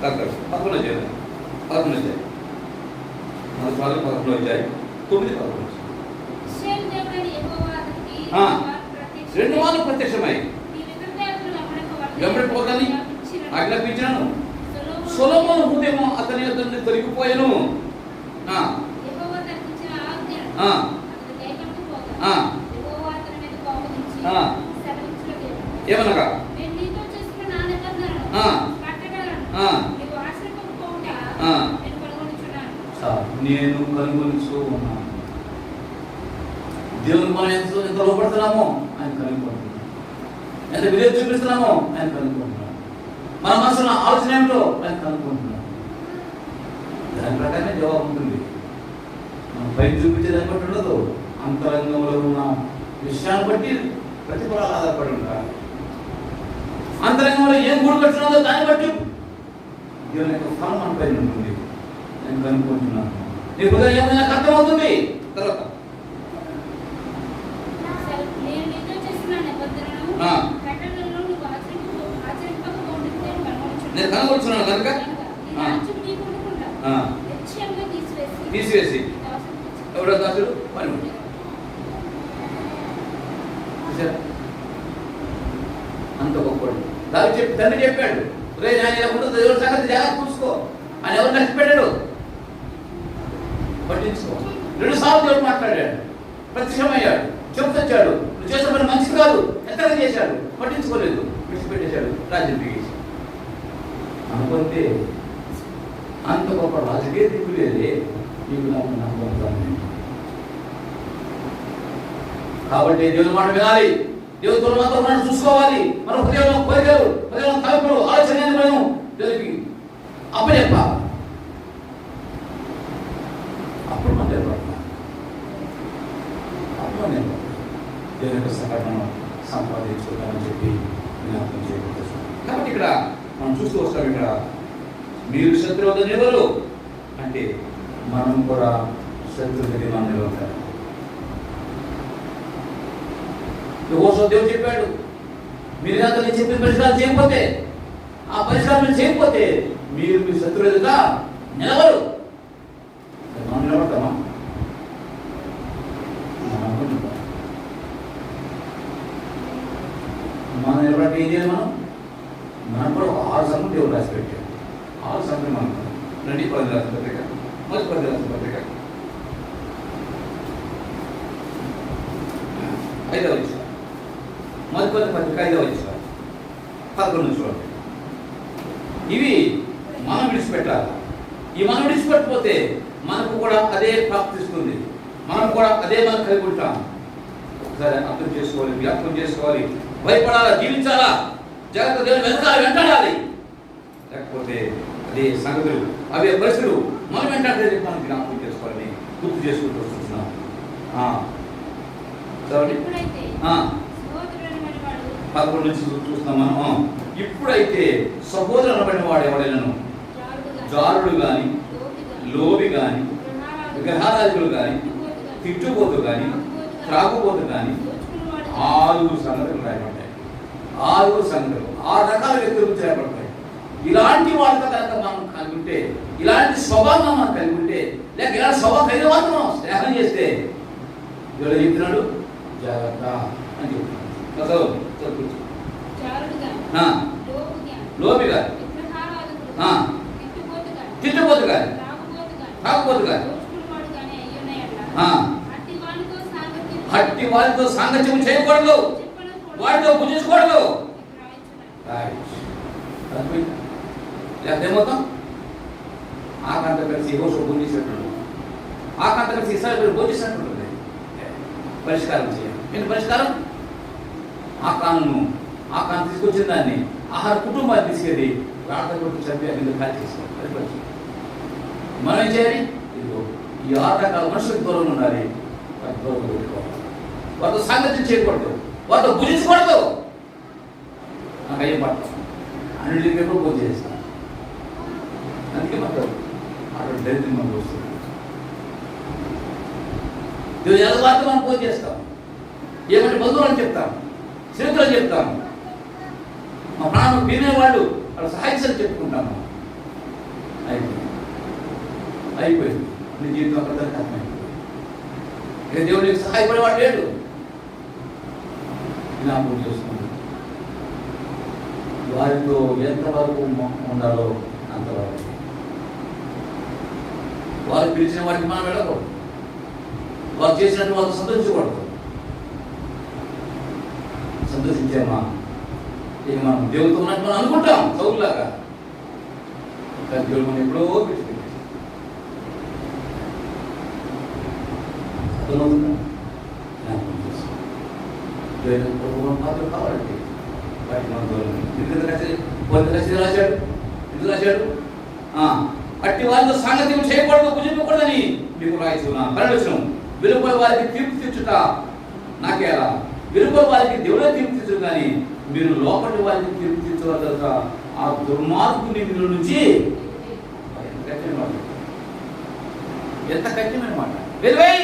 డాక్టర్ 11 అధ్యాయం 11 అధ్యాయం 9, 11 రెండు వాళ్ళు ప్రత్యక్షమై వెంబడిపోదని ఆజ్ఞాపించినాను. సొలొమోను హృదయం అతని యొద్ద నుండి తొలగిపోయెను. ఏమనగా నేను కనుగొలుచు ఉన్నాను. దేవుని మనం ఎంత లోపడుతున్నామో ఆయన కనుక్కుంటున్నాం, ఎంత విలువ చూపిస్తున్నామో ఆయన కనుక్కుంటున్నాం, మన మనసులో ఆలోచన ఏమిటో ఆయన కనుక్కుంటున్నాం. దాని ప్రకారమే జవాబు ఉంటుంది. మనం పైకి చూపించే దాన్ని బట్టి ఉండదు, అంతరంగంలో ఉన్న విషయాన్ని బట్టి ప్రతిఫలాలు ఆధారపడి ఉంటారు. అంతరంగంలో ఏం గుడి కట్టున్నదో దాన్ని బట్టి దేవుని యొక్క ఫలం మన పైన ఉంటుంది. నేను కనుక్కుంటున్నాను. నీ హృదయం ఏమైనా నాకు అర్థమవుతుంది. తర్వాత నేను కనుగొలుచున్నాను కనుక తీసివేసి ఎవడో దాసుడు పని అంత గొప్పడు. దానికి చెప్పి తండ్రి చెప్పాడు, దేవుడి సంగతి జాగ్రత్త చూసుకో అని ఎవరు నష్టపెట్టాడు, పట్టించుకో. 2 సార్లు దేవుడు మాట్లాడాడు, ప్రత్యక్షమయ్యాడు, చెప్తొచ్చాడు, నువ్వు చేసిన పని మంచిది కాదు, ఎక్కడ చేశాడు, పట్టించుకోలేదు, విడిచిపెట్టేశాడు, రాజ్యం దిగేసి. అనుకుంటే అంత గొప్ప రాజుకే దిక్కులేదే నీకు నాకు నమ్మకం. కాబట్టి దేవుని మాట వినాలి, దేవుడితో మాత్రం చూసుకోవాలి. మన హృదయంలో కోరికలు, హృదయంలో తలుపులు, ఆలోచన మనం దేవుడికి అప్పచెప్పాలి. అప్పుడు మనం నిలబడతాం, అప్పుడు నిలబడతాం. దేవుని యొక్క సహాయం సంపాదించుకుంటామని చెప్పి జ్ఞాపకం చేయబడుతుంది. కాబట్టి ఇక్కడ మనం చూస్తూ వస్తాం, ఇక్కడ మీరు శత్రువులు నిలవరు అంటే మనం కూడా శత్రువులకి మనం నిలబడతాం. దేవుడు చెప్పాడు, మీరు అతను చెప్పిన పరిష్కారం చేయకపోతే, ఆ పరిష్కారం చేయకపోతే మీరు మీ శత్రువు ఎదుట నిలవరు. మనం నిలబడతామా? మనం నిలబడితే ఏం చేయాలి? మనం కూడా 6 సంఘం దేవుడు రాసి పెట్టాడు. 6 సంఘం మనం రండి 10 రాసిన పత్రిక, మొదటి 10 రాసిన పత్రిక 5వ అధ్యాయం, మొదటి పత్రిక 5వ అధ్యాయం 11 చూడండి. ఇవి మనం విడిచిపెట్టాలి. ఈ మనం విడిచిపెట్టకపోతే మనకు కూడా అదే ప్రాప్తిస్తుంది, మనం కూడా అదే మనం కలిగి ఉంటాం. ఒకసారి అర్థం చేసుకోవాలి, జ్ఞాపకం చేసుకోవాలి, భయపడాలా, జీవించాలా, జాగ్రత్త దేవుని వెనకాల వెంటాడాలి. లేకపోతే అదే సంగతులు, అవే పరిస్థితులు మనం వెంటాడే మనం జ్ఞాపకం చేసుకోవాలని గుర్తు చేసుకుంటూ వస్తున్నాం. చదవండి. ఎప్పుడైతే ఆ, సహోదరుడైన వాడు 11 నుంచి చూస్తున్నాం మనం. ఇప్పుడైతే సహోదరుడు అనబడిన వాడు ఎవడైనను జారుడు గాని, లోబి గాని, విగ్రహారాధికులు గాని, తిట్టుబోతు గాని, త్రాగుబోతు గాని, 6 సంగతులు రాయబడ్డాయి. 6 సంగతులు, 6 రకాల వ్యక్తుల గురించి రాయబడతాయి. ఇలాంటి వాళ్ళతో కనుక మనం కలిగి ఉంటే, ఇలాంటి స్వభావం మనం కలిగి ఉంటే, లేక ఇలాంటి స్వభావం కలిగిన వాళ్ళతో మనం స్నేహం చేస్తే ఎవరు చెప్తున్నాడు? జాగ్రత్త అని చెప్తున్నాడు. లోబి గాని, తిట్టుబోతు గాని, త్రాగుబోతు గాని, అట్టి వారితో సాంగత్యం చేయకూడదు, వారితో పూజించకూడదు. లేకపోతే ఏమవుతాం? ఆకాంత కలిసి యెహోషువ పూజించినట్టు, ఆకాంత కలిసి ఇశ్రాయేలు పూజించినట్టు పరిష్కారం చేయాలి. ఏంటి పరిష్కారం? ఆకాంత తీసుకొచ్చిన దాన్ని ఆహార కుటుంబాన్ని తీసుకెళ్ళి రాత కొట్టి చంపి అది ఖాళీ చేసుకోవాలి. అది పరిస్థితి. మనం ఏం చేయాలి? ఇదిగో ఈ 6 రకాల మనుషులకు దూరంగా ఉండాలి. దూరంగా పెట్టుకోవాలి. వారితో సాంగత్యం చేయకూడదు, వారితో భుజించకూడదు. నాకు అయ్యే పడతాం అన్నింటికి ఎప్పుడు పూజ చేస్తాను. అందుకే మాకు అక్కడ దరిద్రం మనకు వస్తుంది. వారితో మనం పూజ చేస్తాం. ఏమంటే బంధువులని చెప్తాం, స్నేహితులు చెప్తాం, మా ప్రాణం వినే వాళ్ళు సహాయకులు చెప్పుకుంటాము. అయిపోయింది నీ జీవితం అక్కడ అర్థమైపోయింది. ఇక దేవుడికి సహాయపడేవాడు లేడు. ఇలా పూజ చేసుకుంటాం. వారితో ఎంతవరకు ఉండాలో అంతవరకు. వారు పిలిచిన వారికి మనం వెళ్ళకూడదు. వారు చేసినట్టు వాళ్ళు సంతోషించకూడదు. సంతోషించామా ఇక మనం దేవుడితో ఉన్నట్టు మనం అనుకుంటాం చదువులాగా. కానీ దేవుడు మనం ఎప్పుడో పెట్టి పాత్ర కావాలండి. రాశాడు ఎందుకు రాశాడు? అట్టి వారితో సాంగత్యం చేయకూడదు, పూజించకూడదని మీకు రాయిస్తున్నాను. 12 వెలుపల వారికి తీర్పు తీర్చుట నాకేలా? వెలుపల వారికి దేవుడే తీర్పు తీర్చు, కానీ మీరు లోపలి వారికి తీర్పు తీర్చగలక ఆ దుర్మార్గుని మీరు నుంచి ఎంత కఠినమైన మాట. వెలువై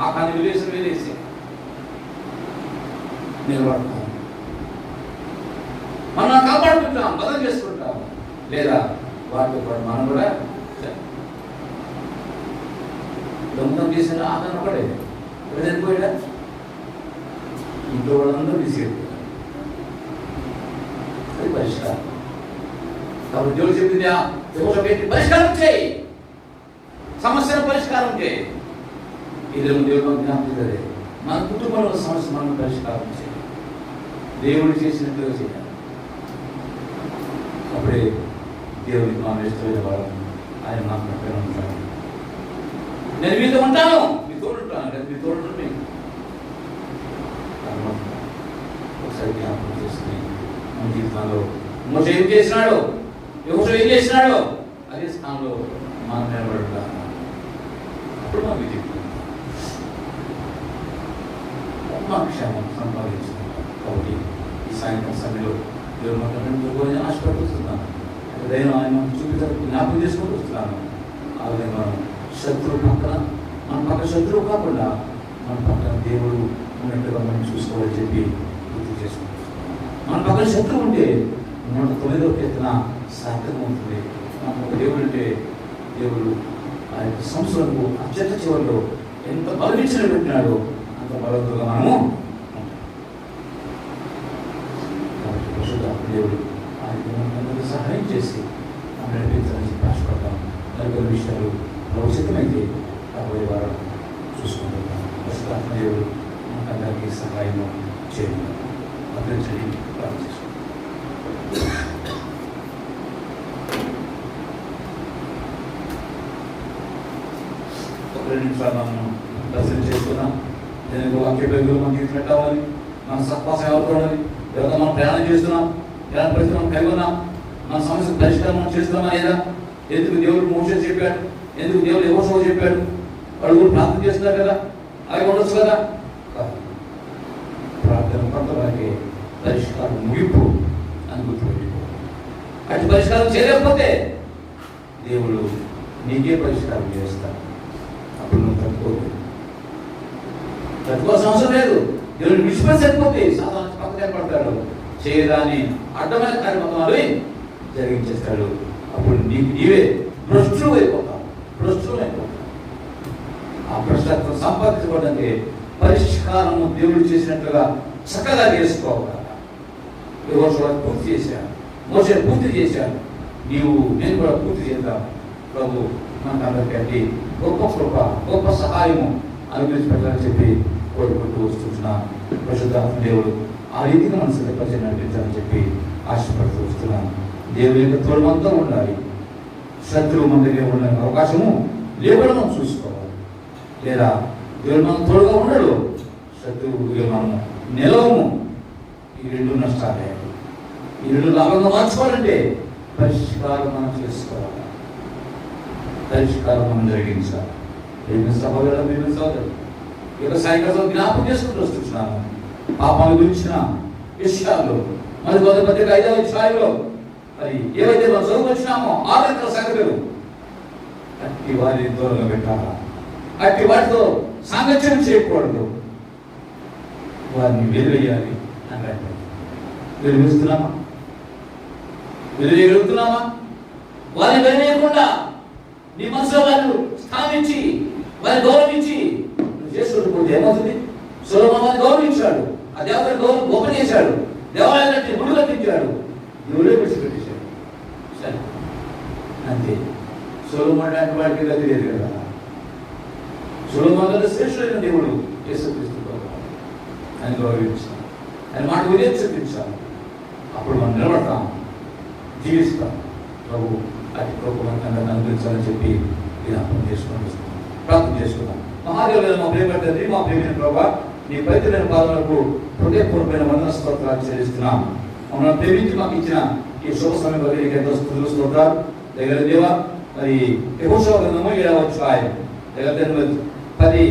ఆ కానీ వెలేసి నిలబడతాం. మనం కాపాడుకుంటాం, బదం చేసుకుంటాం. లేదా వాటితో పాటు మనం కూడా దొంగతనం చేసిన ఆదరణ ఒకటే చనిపోయాడా? ఇంట్లో వాళ్ళందరూ తీసుకెళ్ళిపోయారు. అది పరిష్కారం. కాబట్టి దేవుడు చెప్పింది పరిష్కారం చేయి, సమస్యను పరిష్కారం చేయి. ఇదే దేవుడు జ్ఞాపకం. మన కుటుంబంలో సమస్య మనం పరిష్కారం చేయాలి. దేవుడు చేసినట్టుగా చేయాలి. అప్పుడే దేవుడికి మనం ఇష్టమైన వాడు. ఆయన నాకు పక్కన ఉంటాను. నేను మీతో ఉంటాను, మీ తోడుంటాను. లేదా మీ తోడుంటే ఒకసారి జ్ఞాపకం చేసుకుని మన జీవితంలో మోషే ఏం చేసినాడో, యెహోషువ ఏం చేసినాడో అదే స్థానంలో మనం నిలబడతాం. అప్పుడు మనం విజయం క్షేమం సంపాదించుకుంటాం. కాబట్టి ఈ సాయంత్రం సమయంలో దేవుడు మాట్లాడి ఆశపడుతున్నాను. ఏదైనా ఆయన చూపించాలి, జ్ఞాపకం చేసుకుంటూ వస్తున్నాను. ఆ విధంగా మనం శత్రువు పక్కన, మన పక్కన శత్రువు కాకుండా మన పక్కన దేవుడు ఉన్నట్టుగా మనం చూసుకోవాలని చెప్పి గుర్తు చేసుకుంటాం. మన పక్కన శత్రువు ఉంటే 109వ కీర్తన సార్థకం అవుతుంది. మనకు దేవుడు అంటే దేవుడు ఆ యొక్క సంవత్సరంలో అత్యంత చివరిలో ఎంత బలవించిన పెట్టినాడో అంత బలవంతుగా మనము దేవుడు ఆయన సహాయం చేసి మనం నడిపించాలని ఆశపడతాం. నలుగురు విషయాలు భవిష్యత్తునైతే రాబోయే వారం చూసుకుంటున్నాం. ప్రస్తుతం దేవుడు మనకందరికీ సహాయం చేయాలి. అభివృద్ధి ప్రారంభించుకుంటాం. ఒక 2 నిమిషాలు మనం దర్శనం చేసుకున్నాం. నేను వాక్యంలో మనం తీసుకున్నట్టు అవ్వాలి. మన సత్పాసం ఎవరితో ఉండాలి? ఎవరితో మనం ప్రయాణం చేస్తున్నాం, ఎలాంటి పరిస్థితి మనం కలిగి ఉన్నాం, మన సమస్య పరిష్కారం చేస్తున్నామా లేదా? ఎందుకు దేవుడు మోషే చెప్పాడు, ఎందుకు దేవుడు యెహోషువ చెప్పాడు? వాళ్ళు కూడా ప్రార్థన చేస్తున్నారు కదా. అలాగే ఉండొచ్చు కదా. ప్రార్థన కొంతవరకే పరిష్కారం ముగింపు అని గుర్తుపెట్టుకో. అటు పరిష్కారం చేయలేకపోతే దేవుడు నీకే పరిష్కారం చేస్తాడు. అప్పుడు నువ్వు తట్టుకోవాల్సిన అవసరం లేదు. దేవుడు విశ్వాసం సరిపోతే సాధారణ పక్కన పడతాడు. చేయదాన్ని అడ్డమైన కార్యక్రమాలు జరిగించేస్తాడు. అప్పుడు నీవే భ్రష్టులు అయిపోతావు. ఆ భ్రష్టత్వం సంపాదించుకోవడానికి పరిష్కారము దేవుడు చేసినట్లుగా చక్కగా చేసుకోవాలి. పూర్తి చేశాను, మోసే పూర్తి చేశాను, నేను కూడా పూర్తి చేద్దాం. ప్రభు మనకు అందరికీ గొప్ప కృప, గొప్ప సహాయము అనుగ్రహించబడాలని చెప్పి కోరుకుంటూ వస్తున్నాను. పరిశుద్ధాత్మ దేవుడు ఆ రీతిగా మన సిద్ధపరిచి నడిపించాలని చెప్పి ఆశపడుతూ వస్తున్నాను. దేవుని యొక్క తోడుమంతా ఉండాలి. శత్రువు మన దగ్గర ఉండడానికి అవకాశము లేకుండా మనం చూసుకోవాలి. లేదా దేవుడు మనం తోడుగా ఉండడు, శత్రువు మనము నిలవము. ఈ రెండు నష్టాలే. ఈ రెండు లాభంగా మార్చుకోవాలంటే పరిష్కారం మనం చేసుకోవాలి, పరిష్కారం మనం జరిగించాలి. సహోదరుడు ఈ యొక్క సాయంకాలం జ్ఞాపకం చేసుకుంటూ వస్తున్నాను. పాపాల గురించిన విషయాల్లో మరి మొదటి 5వ అధ్యాయంలో మరి ఏవైతే మనం చదువుకొచ్చినామో 6 గంటల సంగతులు అట్టి వారిని దూరంగా పెట్టాలా, అట్టి వాటితో సాంగత్యం చేయకూడదు, వారిని వెలివేయాలి అని అంటే వెలివేయగలుగుతున్నామా? వారిని వెలివేయకుండా నీ మనసులో వాళ్ళు స్థానించి వారిని గౌరవించి నువ్వు చేసుకుంటుకుంటే ఏమవుతుంది? సొలొమోను వారిని గౌరవించాడు, ఆ దేవతను గొప్ప చేశాడు, దేవాలయాన్ని గుడి కట్టించాడు, దేవుడే విడిచిపెట్టేశాడు. సరే అంతే. సొలొమోను లాంటి వాడికి గతి లేదు కదా. సొలొమోను శ్రేష్ఠుడైన దేవుడు యేసుక్రీస్తు ఆయన గౌరవించాలి, ఆయన మాట వినేది చూపించాలి. అప్పుడు మనం నిలబడతాం, జీవిస్తాం. ప్రభు అతి కృపను అనుగ్రహించాలని చెప్పి జ్ఞాపకం ప్రార్థన చేసుకున్నాం. మహాదేవులైన మా ప్రేమ తండ్రి, మా ప్రేమైన ప్రభా, నీ పవిత్రమైన పాదములకు హృదయపూర్వకమైన వందన స్తోత్రాలు చెల్లిస్తున్నాం. మమ్మల్ని ప్రేమించి మాకు ఇచ్చిన ఈ శుభ సమయం వల్ల నీకు ఎంతో స్తుతులు స్తోత్రాలు. దగ్గర దేవ మరి యెహోషువ గ్రంథము 7వ అధ్యాయం దగ్గర 10,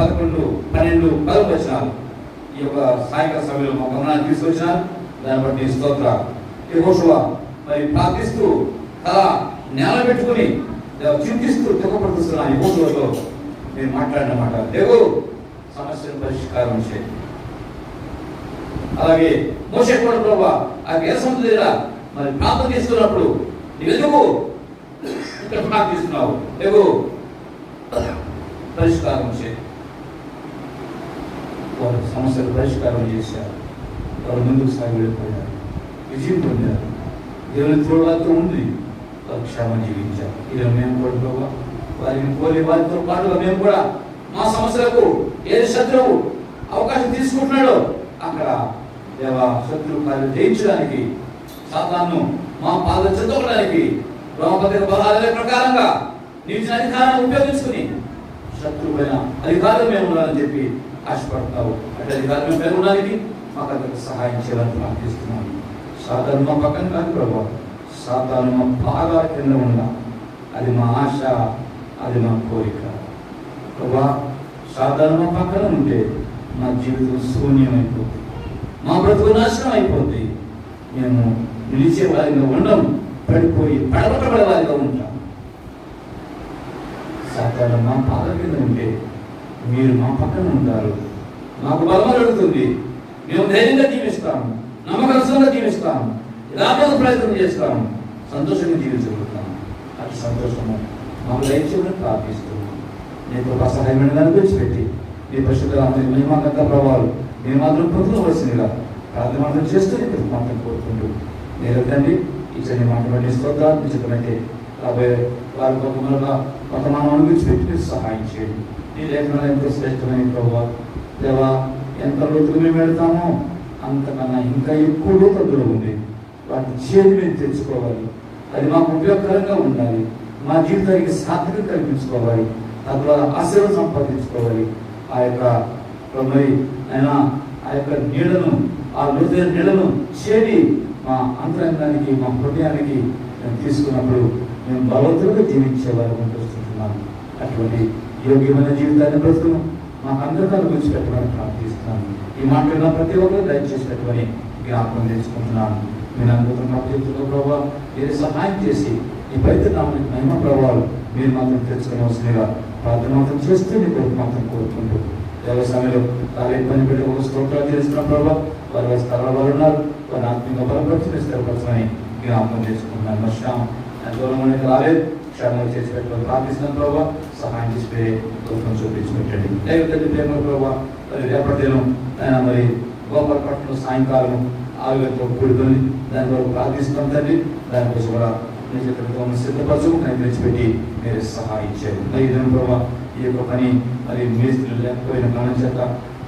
11, 12, 13 వచనాలు ఈ యొక్క సాయంకాల సమయంలో మా గమనాన్ని తీసుకొచ్చినారు. దాన్ని బట్టి స్తోత్రాలు. యెహోషువ మరి ప్రార్థిస్తూ తల నేల పెట్టుకుని చింతిస్తూ దుఃఖపడుతున్న యెహోషువతో మీరు మాట్లాడిన మాట, దేవు సమస్యను పరిష్కారం చేయి. అలాగే మోషే కూడా ప్రభువా ఆ సముద్రం దగ్గర మరి ప్రార్థన చేస్తున్నప్పుడు నువ్వెందుకు ఇక్కడ ప్రార్థిస్తున్నావు? దేవు పరిష్కారం చేయి. వారు సమస్యలు పరిష్కారం చేశారు. వారు ముందుకు సాగి వెళ్ళిపోయారు, విజయం పొందారు. దేవుని తోడుతో ఉంది వారు క్షేమం జీవించారు. ఇలా మేము కూడా ప్రభావ వారిని పోలి వారితో పాటుగా మేము కూడా మా సమస్యలకు ఏ శత్రువు అవకాశం తీసుకుంటున్నాడో అక్కడ దేవా శత్రువు కార్యం జయించడానికి, సాతాను మా పాదం చెందడానికి రోమపత్రిక 16 ప్రకారంగా నిలిచిన అధికారాన్ని ఉపయోగించుకుని శత్రువు పైన అధికారం మేము ఉండాలని చెప్పి ఆశపడుతున్నావు. అంటే అధికారం మేము ఉండడానికి మాకు అందరికి సహాయం చేయాలని ప్రార్థిస్తున్నాను. సాతాను మా పక్కన కాదు ప్రభావ, సాతాను మా పాదాల కింద ఉందా. అది మా ఆశ, అది మా కోరిక ప్రభా. సాతాను మా పక్కన ఉంటే మా జీవితం శూన్యం అయిపోతుంది, మా బ్రతుకు నాశనం అయిపోతుంది. మేము నిలిచే వారిగా ఉండం, పడిపోయి పడగొట్టబడే వారిగా ఉంటాం. సాతాను మా పాదాల కింద ఉంటే మీరు మా పక్కన ఉంటారు, మాకు బలం అడుగుతుంది. మేము ధైర్యంగా జీవిస్తాము, నమ్మకంగా జీవిస్తాము, రాబోయే ప్రయత్నం చేస్తాము, సంతోషంగా జీవించగలుగుతాము. అటు సంతోషము మాకు దయచేయమని ప్రార్థిస్తున్నాము. నీకు ఒక సహాయమైన దాన్ని విడిచిపెట్టి నీ పరిశుద్ధ మహిమాగత ప్రభావాలు మేము మాత్రం పొందవలసిందిగా ప్రార్థన మాత్రం చేస్తూ ఇప్పుడు మాత్రం కోరుకుంటూ నేను తండ్రి ఇచ్చని మాట్లాడి స్తోత్రాలు నిశ్చితమైతే రాబోయే వారి కొంత మనం విడిచిపెట్టి సహాయం చేయండి. నీ లేఖనాలు ఎంతో శ్రేష్టమైన ప్రభావాలు దేవా, ఎంత లోతులు మేము వెళ్తామో అంతకన్నా ఇంకా ఎక్కువ లోతులు ఉంది. వాటిని చేతి మేము తెచ్చుకోవాలి, అది మాకు ఉపయోగకరంగా ఉండాలి, మా జీవితానికి సార్థకత కల్పించుకోవాలి, తద్వారా ఆశీర్వాదం సంపాదించుకోవాలి. ఆ యొక్క అయినా ఆ యొక్క నీడను, ఆ లోతైన నీడను చేరి మా అంతరంగానికి, మా హృదయానికి మేము తీసుకున్నప్పుడు మేము బలవంతులుగా జీవించే వారు వస్తున్నాము. అటువంటి యోగ్యమైన జీవితాన్ని బ్రతుకును మాకు అందరికీ విడిచిపెట్టమని ప్రార్థిస్తున్నాను. ఈ మాటలు ప్రతి ఒక్కరు దయచేసి పెట్టమని జ్ఞాపకం తెచ్చుకుంటున్నాను. మీరు అందరితో మా జీవితంలో ప్రభావ మీరు సహాయం చేసి ఈ పవిత్ర నామానికి మహిమ ప్రభావాలు మీరు మాత్రం తెచ్చుకుని వస్తుందిగా ప్రార్థన మాత్రం చేస్తే నీ కొరకు మాత్రం కోరుకుంటూ దేవస్వామిలో చాలా ఇబ్బంది పెట్టి ఒక స్తోత్రాలు చేస్తున్న ప్రభావ వారి స్థలాల వారు ఉన్నారు. వారి ఆత్మీయంగా బలపరిచి స్థిరపరచమని జ్ఞాపకం చేసుకుంటున్నాను. మా శ్యామ దూరం అనేది రాలేదు, క్షేమంగా చేసి పెట్టమని ప్రార్థిస్తున్న ప్రభావ సహాయం చేసి దూరం చూపించి పెట్టండి. దైవతల్లి ప్రేమ ప్రభావ మరి రేపటి దినం మరి గోపాలపట్నంలో సాయంకాలం 6 గంటలకు కూడుకొని దాని వరకు ప్రార్థిస్తున్నాం తండ్రి. దానికోసం కూడా సిద్ధపరచు కనిపించిపెట్టి మీరు సహాయం చేయాలి. మరి ప్రభావ ఈ యొక్క పని మరి మేస్త్రులు లేకపోయిన కారణం చేత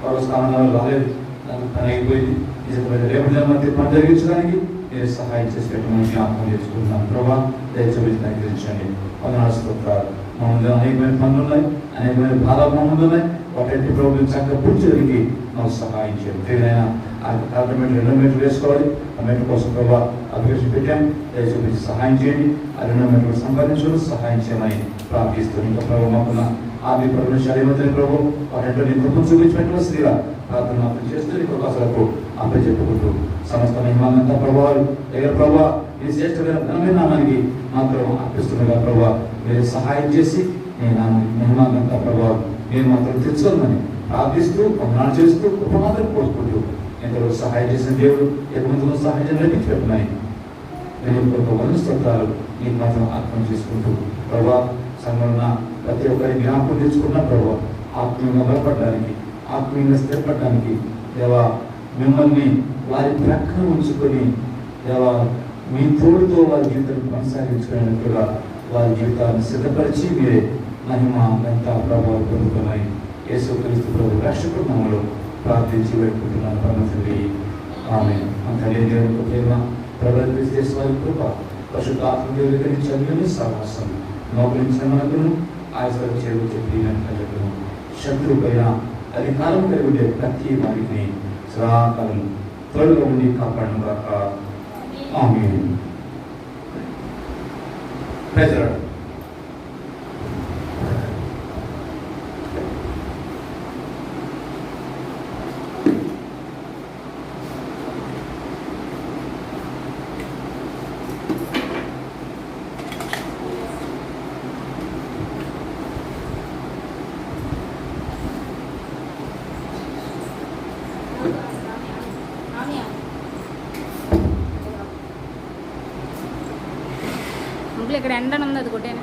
పర్వస్థానాలు రాలేదు, దానికి పని అయిపోయింది. రేపటి మధ్య పని జరిగించడానికి మీరు సహాయం చేసి పెట్టమని జ్ఞాపకం చేసుకుంటున్నాను. ప్రభావ దయచేసి అంగీకరించండి. వందనాలు స్తోత్రాలు. మా ముందు అనేకమైన పనులు ఉన్నాయి, అనేకమైన బాధలు మా ముందు ఉన్నాయి. వాటి ప్రభుత్వం చక్కగా పూర్తి జరిగి మాకు సహాయం చేయాలి. ఏదైనా ఆ మీటర్ 2 మీటర్లు వేసుకోవాలి. ఆ మీటర్ కోసం ప్రభావ అభివృద్ధి పెట్టాం. దయచేసి సహాయం చేయండి. ఆ 2 మీటర్లు సంపాదించడం సహాయం చేయమని ప్రార్థిస్తాను. ఇంకా ప్రభావ మాకున్న ఆది ప్రవేశాలు ప్రభు వాటింట్లో నీ కృపను చూపించబెట్టవలసిందిగా ప్రార్థన మాత్రం చేస్తూ నీ కృపాసలకు అప్పచెప్పుకుంటూ సమస్త మహిమానంతా ప్రభావాలు దగ్గర ప్రభావ ఈ శ్రేష్టమైన ఘనమైన నామానికి మాత్రం అర్పిస్తుండగా ప్రభావ మీరు సహాయం చేసి నేను మహిమానంతా ప్రభావం మీరు మాత్రం తెచ్చుకోమని ప్రార్థిస్తూ వందనాలు చేస్తూ కృప మాత్రం కోరుకుంటూ ఎంతో సహాయం చేసిన దేవుడు ఎక్కువ సహాయం నడిపించి పెట్టమని నేను స్తోత్రాలు నీకు మాత్రం అర్పణ చేసుకుంటూ ప్రభావ సంఘంలో ప్రతి ఒక్కరి జ్ఞాపకం తెచ్చుకున్న ప్రభావ ఆత్మీయంగా బలపడడానికి ఆత్మీయంగా స్థిరపడడానికి దేవా మిమ్మల్ని వారి ప్రక్కన ఉంచుకొని దేవా మీ తోడుతో వారి జీవితాన్ని కొనసాగించుకునేట్టుగా వారి జీవితాన్ని సిద్ధపరిచి మీరే మహిమ ఘనత ప్రభావం పొందుతున్నాయి. యేసుక్రీస్తు ప్రభు రక్షకుడు నామములో ప్రార్థించి వేడుకుంటున్నాను పరమతండ్రి, ఆమేన్. అంతనే దేవుని ప్రేమ ప్రభువు యేసు వారి కృప పరిశుద్ధాత్మ దేవుని చదివిన సహవాసం నోకరించిన మనకును ఆయన చేరు చెప్పినట్లుగా శత్రువు పైన అధికారం కలిగి ఉండే ప్రతి వారికి సదాకాలం తోడుగా ఉండి కాపాడను గాక. ఆమేన్. Praise the lord. ఇక్కడ ఎండ ఉంది, అది కొట్టేనా?